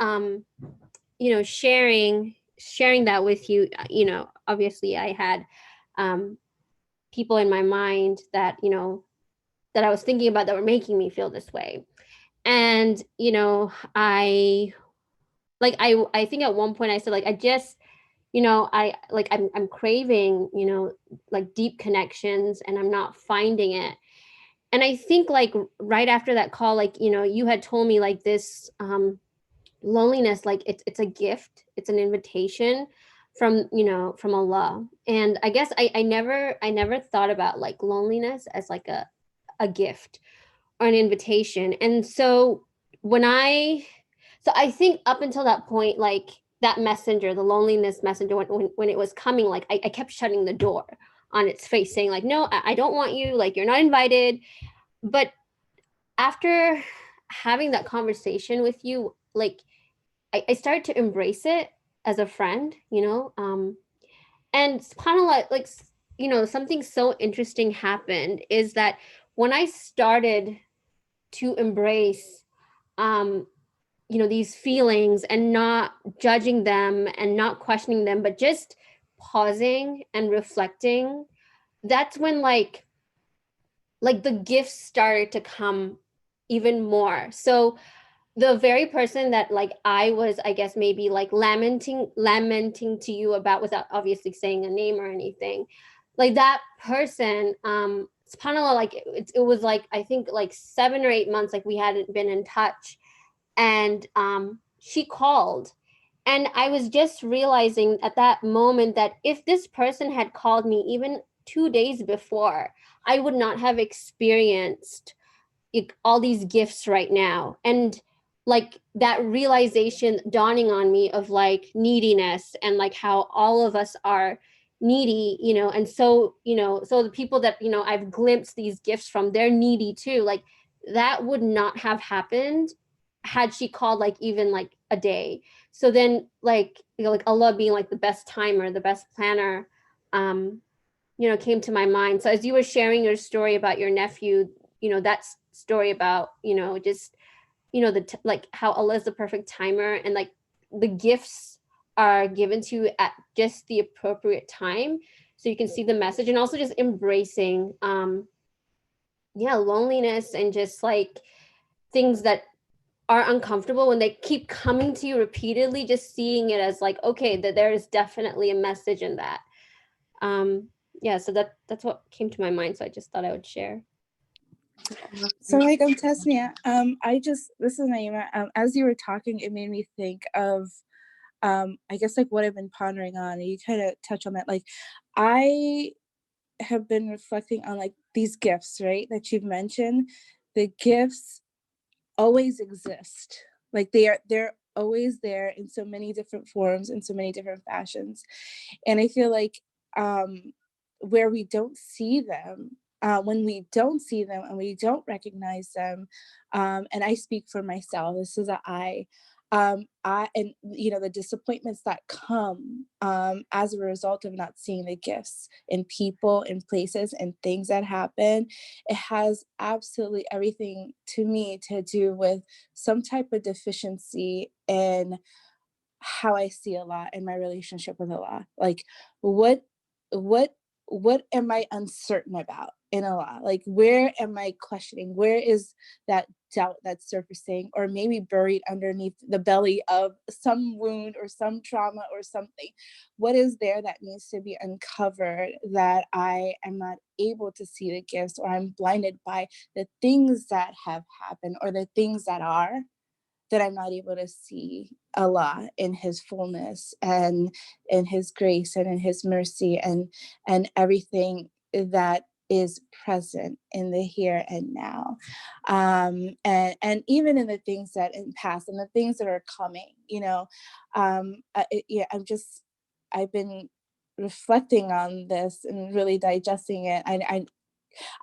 sharing that with you, obviously I had people in my mind that, that I was thinking about that were making me feel this way. And, I think at one point I said, like, I just, I'm craving, like deep connections and I'm not finding it. And I think like right after that call, like, you had told me like this loneliness, like it's a gift, it's an invitation from Allah. And I guess I never thought about like loneliness as like a gift or an invitation. And so I think up until that point, like that messenger, the loneliness messenger, when it was coming, like I kept shutting the door on its face, saying like, no, I don't want you, like you're not invited. But after having that conversation with you, like I started to embrace it as a friend, and subhanAllah, like, something so interesting happened is that when I started to embrace, these feelings and not judging them and not questioning them, but just pausing and reflecting, that's when like the gifts started to come even more. So the very person that like I was, I guess maybe like lamenting to you about, without obviously saying a name or anything, like that person, subhanAllah, like it was like I think like 7 or 8 months like we hadn't been in touch, and she called, and I was just realizing at that moment that if this person had called me even 2 days before, I would not have experienced all these gifts right now. And like that realization dawning on me of like neediness and like how all of us are needy, and so so the people that I've glimpsed these gifts from, they're needy too. Like that would not have happened had she called like even like a day. So then like like Allah being like the best timer, the best planner, came to my mind. So as you were sharing your story about your nephew, that story about just like how Allah is the perfect timer, and like the gifts are given to you at just the appropriate time, so you can see the message, and also just embracing loneliness and just like things that are uncomfortable when they keep coming to you repeatedly, just seeing it as like, okay, that there is definitely a message in that. So that's what came to my mind, so I just thought I would share. So like Tasnia, this is Naima. As you were talking, it made me think of I guess like what I've been pondering on, and you kind of touch on that. Like I have been reflecting on like these gifts, right, that you've mentioned. The gifts always exist. Like they're always there in so many different forms, in so many different fashions. And I feel like where we don't see them, when we don't see them and we don't recognize them, and I speak for myself, this is and the disappointments that come as a result of not seeing the gifts in people, in places, and things that happen, it has absolutely everything to me to do with some type of deficiency in how I see Allah and my relationship with Allah. Like what am I uncertain about in Allah? Like where am I questioning? Where is that doubt that's surfacing, or maybe buried underneath the belly of some wound or some trauma or something? What is there that needs to be uncovered that I am not able to see the gifts, or I'm blinded by the things that have happened or the things that are, that I'm not able to see Allah in his fullness and in his grace and in his mercy and everything that is present in the here and now, and even in the things that in past and the things that are coming, I've been reflecting on this and really digesting it. I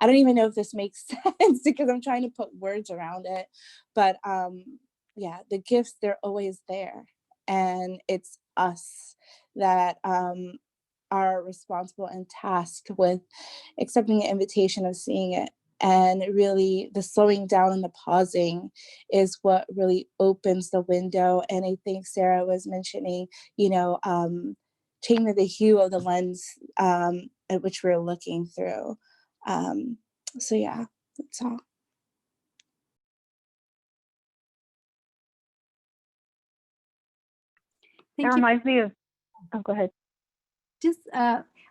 don't even know if this makes sense because I'm trying to put words around it, but the gifts, they're always there, and it's us that are responsible and tasked with accepting the invitation of seeing it. And really the slowing down and the pausing is what really opens the window. And I think Sarah was mentioning, changing the hue of the lens at which we're looking through. So yeah, that's all. That reminds me of, go ahead. Just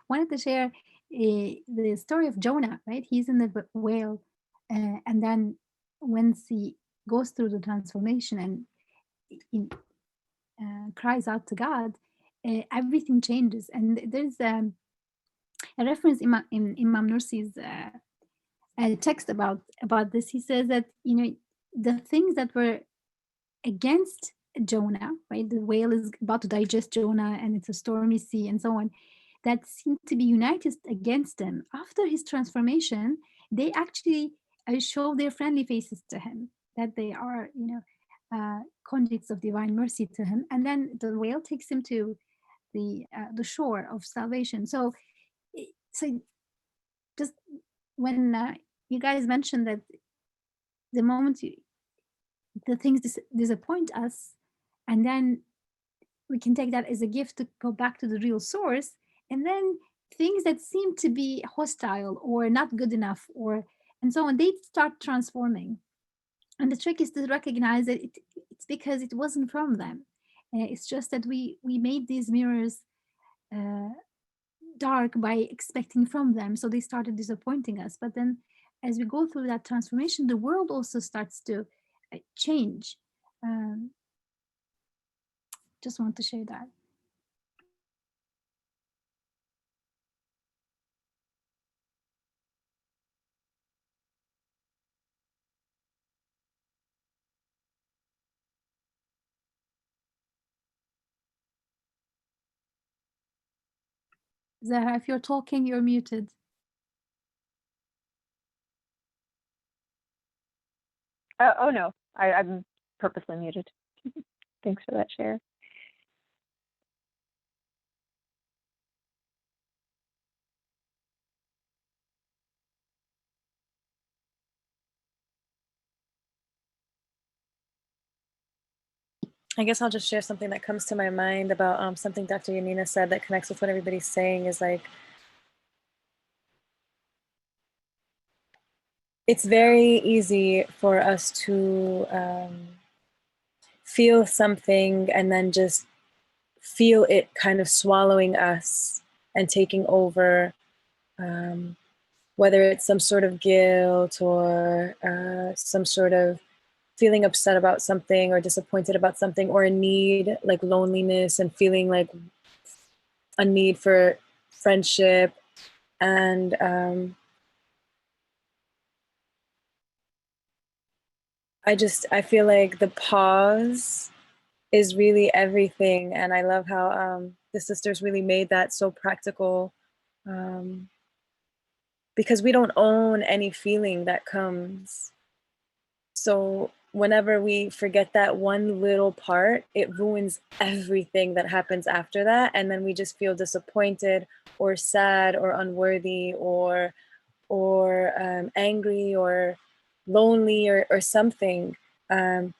wanted to share the story of Jonah, right? He's in the whale, and then once he goes through the transformation and he cries out to God, everything changes. And there's a reference in Imam Nursi's text about this. He says that the things that were against Jonah, right? The whale is about to digest Jonah, and it's a stormy sea, and so on. That seem to be united against him. After his transformation, they actually show their friendly faces to him, that they are, conduits of divine mercy to him. And then the whale takes him to the shore of salvation. So just when you guys mentioned that the moment the things disappoint us, and then we can take that as a gift to go back to the real source, and then things that seem to be hostile or not good enough and so on, they start transforming. And the trick is to recognize that it's because it wasn't from them. It's just that we made these mirrors dark by expecting from them, so they started disappointing us. But then as we go through that transformation, the world also starts to change. Just want to share that. Zahra, if you're talking, you're muted. Oh no, I'm purposely muted. Thanks for that share. I guess I'll just share something that comes to my mind about something Dr. Yamina said that connects with what everybody's saying is like, it's very easy for us to feel something and then just feel it kind of swallowing us and taking over, whether it's some sort of guilt or some sort of feeling upset about something or disappointed about something, or a need like loneliness and feeling like a need for friendship. And I feel like the pause is really everything. And I love how the sisters really made that so practical, because we don't own any feeling that comes. So whenever we forget that one little part, it ruins everything that happens after that. And then we just feel disappointed or sad or unworthy or angry or lonely or something. But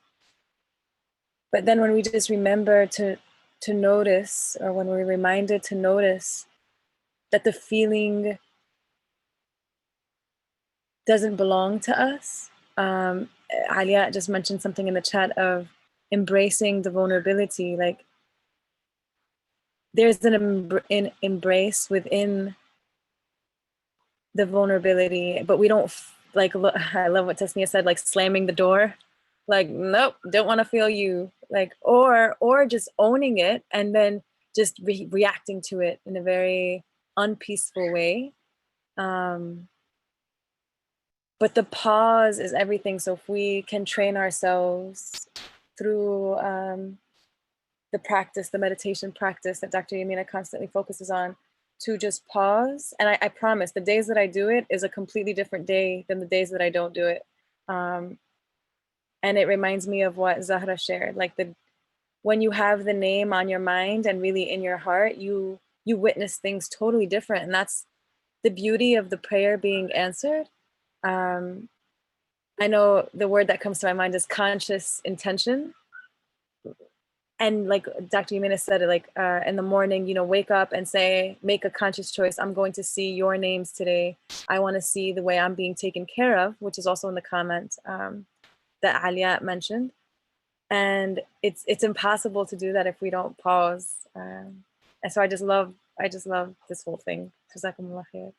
then when we just remember to notice, or when we're reminded to notice that the feeling doesn't belong to us. Alia just mentioned something in the chat of embracing the vulnerability. Like there's an embrace within the vulnerability, but we don't like, look, I love what Tasnia said, like slamming the door, like, nope, don't want to feel you, like, or just owning it and then just reacting to it in a very unpeaceful way. But the pause is everything. So if we can train ourselves through the practice, the meditation practice that Dr. Yamina constantly focuses on, to just pause. And I promise the days that I do it is a completely different day than the days that I don't do it. And it reminds me of what Zahra shared, like when you have the name on your mind and really in your heart, you witness things totally different. And that's the beauty of the prayer being answered. I know the word that comes to my mind is conscious intention. And like Dr. Yamina said, like in the morning, wake up and say, make a conscious choice. I'm going to see your names today. I want to see the way I'm being taken care of, which is also in the comment that Alia mentioned. And it's impossible to do that if we don't pause. And so I just love this whole thing. Jazakumullah khair.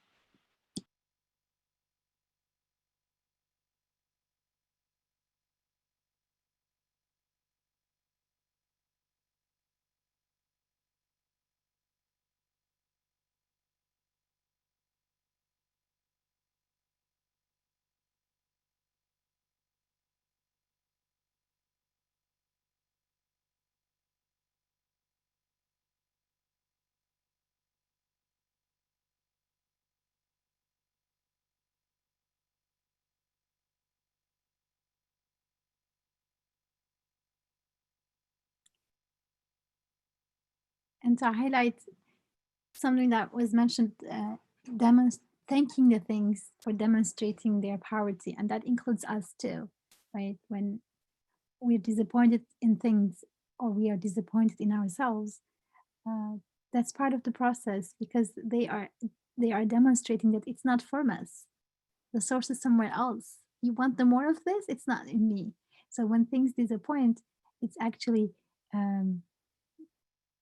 And to highlight something that was mentioned, thanking the things for demonstrating their poverty, and that includes us too, right? When we're disappointed in things or we are disappointed in ourselves, that's part of the process, because they are demonstrating that it's not from us. The source is somewhere else. You want the more of this? It's not in me. So when things disappoint, it's actually,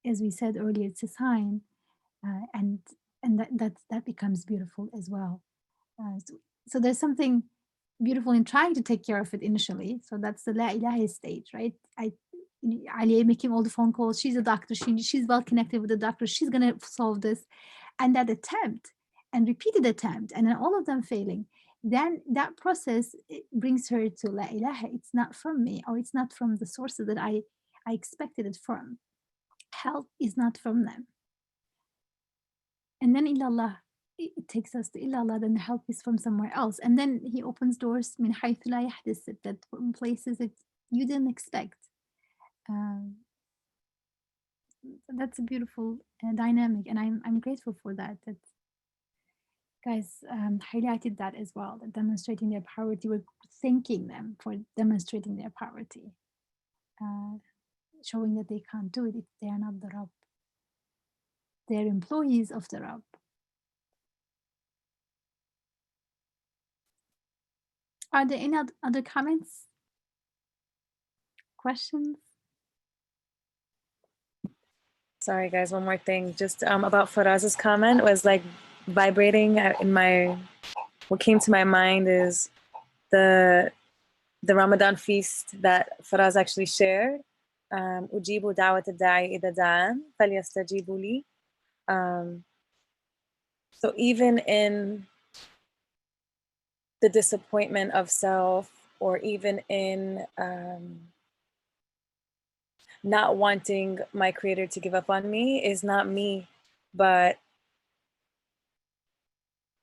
as we said earlier, it's a sign, and that becomes beautiful as well. So there's something beautiful in trying to take care of it initially. So that's the La ilaha stage, right? Aliya making all the phone calls. She's a doctor. She's well connected with the doctor. She's gonna solve this, and that attempt and repeated attempt, and then all of them failing. Then that process brings her to La ilaha. It's not from me, or it's not from the sources that I expected it from. Help is not from them. And then ilallah, it takes us to ilallah, then the help is from somewhere else. And then he opens doors min haythu la yahtasib, that from places that you didn't expect. So that's a beautiful dynamic, and I'm grateful for that. That guys highlighted that as well. That demonstrating their poverty, we're thanking them for demonstrating their poverty. showing that they can't do it if they are not the Rabb. They're employees of the Rabb. Are there any other comments? Questions? Sorry, guys, one more thing. Just about Faraz's comment was like vibrating in my, what came to my mind is the Ramadan feast that Faraz actually shared. Ujibu da'wat ad-da'i idha da'an, falyastajibu li. So even in the disappointment of self, or even in not wanting my creator to give up on me, is not me, but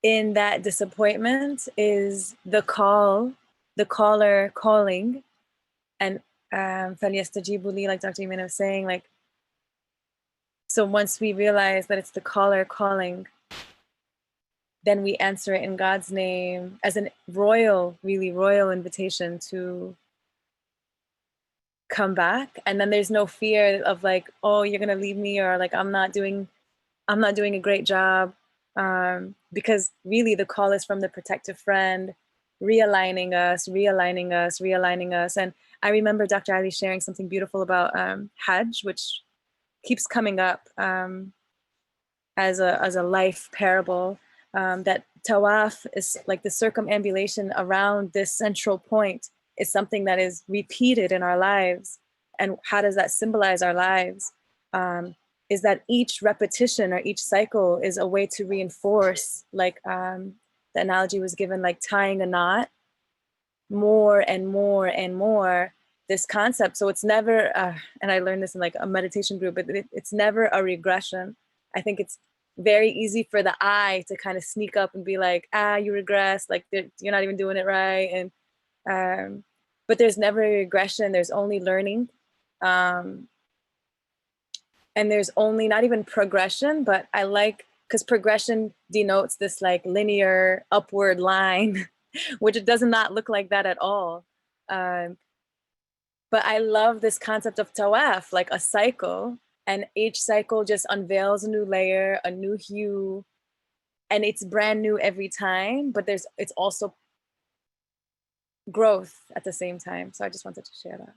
in that disappointment is the caller calling. And فَلْيَسْتَجِيبُوا لِي, like Dr. Iman was saying, like, so once we realize that it's the caller calling, then we answer it in God's name as a really royal invitation to come back. And then there's no fear of like, oh, you're gonna leave me, or like I'm not doing a great job, because really the call is from the protective friend, realigning us. And I remember Dr. Ali sharing something beautiful about Hajj, which keeps coming up as a life parable, that tawaf is like the circumambulation around this central point is something that is repeated in our lives. And how does that symbolize our lives? Is that each repetition or each cycle is a way to reinforce, like the analogy was given, like tying a knot more and more and more, this concept. So it's never, and I learned this in like a meditation group, but it's never a regression. I think it's very easy for the I to kind of sneak up and be like, you regress, like you're not even doing it right. And but there's never a regression, there's only learning. And there's only not even progression, but I like, because progression denotes this like linear upward line, which it does not look like that at all. But I love this concept of tawaf, like a cycle, and each cycle just unveils a new layer, a new hue, and it's brand new every time, but it's also growth at the same time. So I just wanted to share that.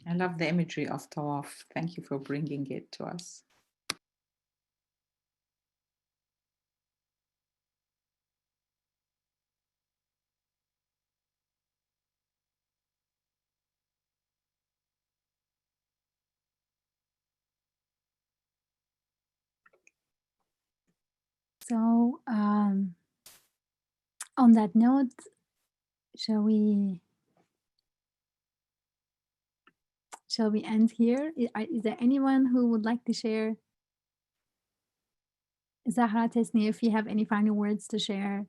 I love the imagery of tawaf. Thank you for bringing it to us. So on that note, shall we end here? Is there anyone who would like to share? Zahra, Tesni, if you have any final words to share.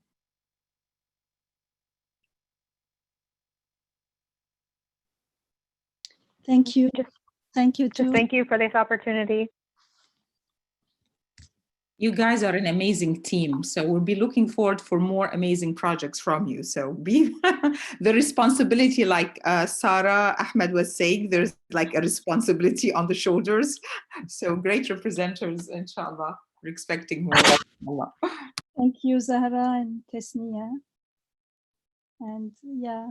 Thank you. Thank you too. Just thank you for this opportunity. You guys are an amazing team. So we'll be looking forward for more amazing projects from you. So be the responsibility, like Sarah Ahmed was saying, there's like a responsibility on the shoulders. So great representatives, inshallah. We're expecting more. Thank you, Zahra and Tesnia. And yeah,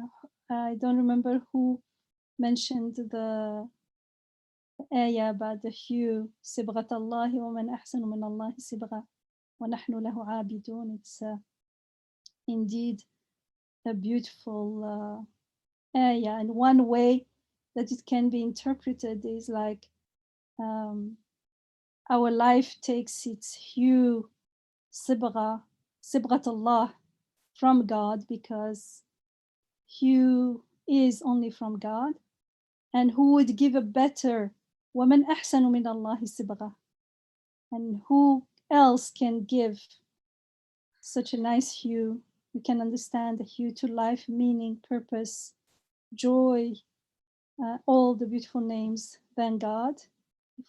I don't remember who mentioned the ayah about the hue. صبغة الله ومن أحسن من الله صبغة ونحن له عابدون. It's indeed a beautiful ayah. And one way that it can be interpreted is like our life takes its hue, صبغة Allah, from God, because hue is only from God. And who would give a better وَمَنْ أَحْسَنُ مِنَ اللَّهِ صِبْغَةً? And who else can give such a nice hue? We can understand the hue to life, meaning, purpose, joy, all the beautiful names than God.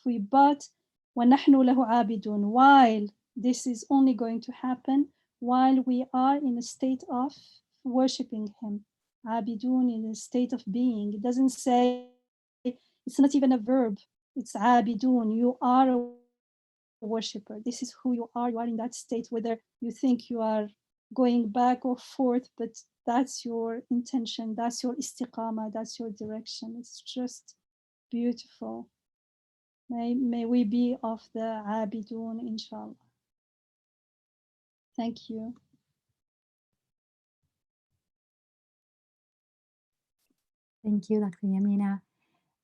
But وَنَحْنُ لَهُ عَابِدُونَ, while this is only going to happen while we are in a state of worshiping Him. Abidun in a state of being. It doesn't say, it's not even a verb. It's Abidun. You are a worshipper. This is who you are. You are in that state, whether you think you are going back or forth, but that's your intention. That's your istiqamah. That's your direction. It's just beautiful. May we be of the Abidun, inshallah. Thank you. Thank you, Dr. Yamina.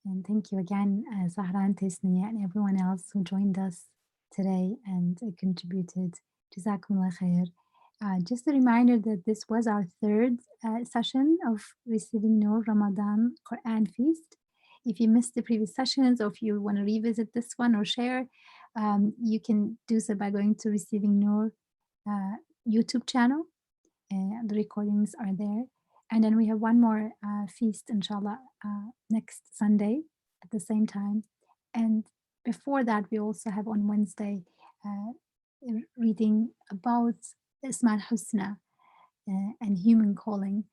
And thank you again, Zahra and Tasniya and everyone else who joined us today and contributed. Jazakumullah khair. Just a reminder that this was our third session of Receiving Noor Ramadan Quran Feast. If you missed the previous sessions or if you want to revisit this one or share, you can do so by going to Receiving Noor YouTube channel. The recordings are there. And then we have one more feast, inshallah, next Sunday at the same time. And before that, we also have on Wednesday reading about Isma al-Husna and human calling.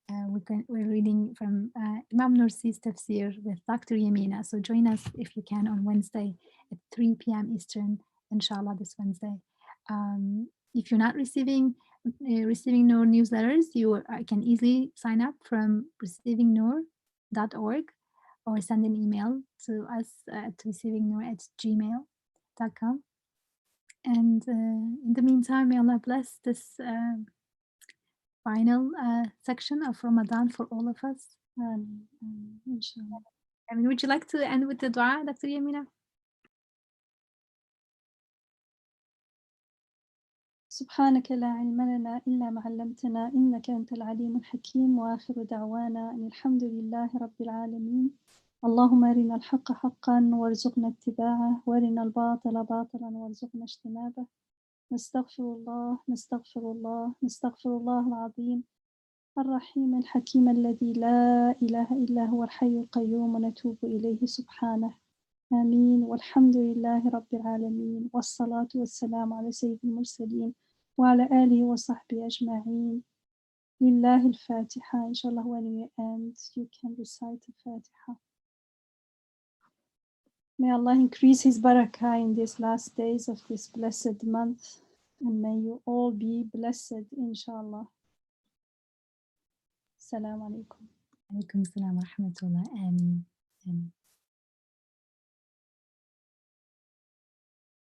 We're reading from Imam Nursi's tafsir with Dr. Yamina. So join us if you can on Wednesday at 3 p.m. Eastern, inshallah, this Wednesday. If you're not receiving Noor newsletters, you can easily sign up from receivingnoor.org or send an email to us at receivingnoor@gmail.com. And in the meantime, may Allah bless this final section of Ramadan for all of us. Inshallah. I mean, would you like to end with the dua, Dr. Yamina? سبحانك لا علم لنا إلا ما علمتنا إنك أنت العليم الحكيم وآخر دعوانا أن الحمد لله رب العالمين اللهم أرنا الحق حقا وارزقنا اتباعه وارنا الباطل باطلا وارزقنا اجتنابه نستغفر الله نستغفر الله نستغفر الله العظيم الرحيم الحكيم الذي لا إله إلا هو الحي القيوم ونتوب إليه سبحانه آمين والحمد لله رب العالمين والصلاة والسلام على سيد المرسلين وعلى آله وصحبه أجمعين لله الفاتحة. Inshallah, when we end, you can recite the Fatiha. May Allah increase His barakah in these last days of this blessed month, and may you all be blessed, inshallah. Assalamu alaikum. Alaikum salam wa rahmatullah. Ameen. Ameen.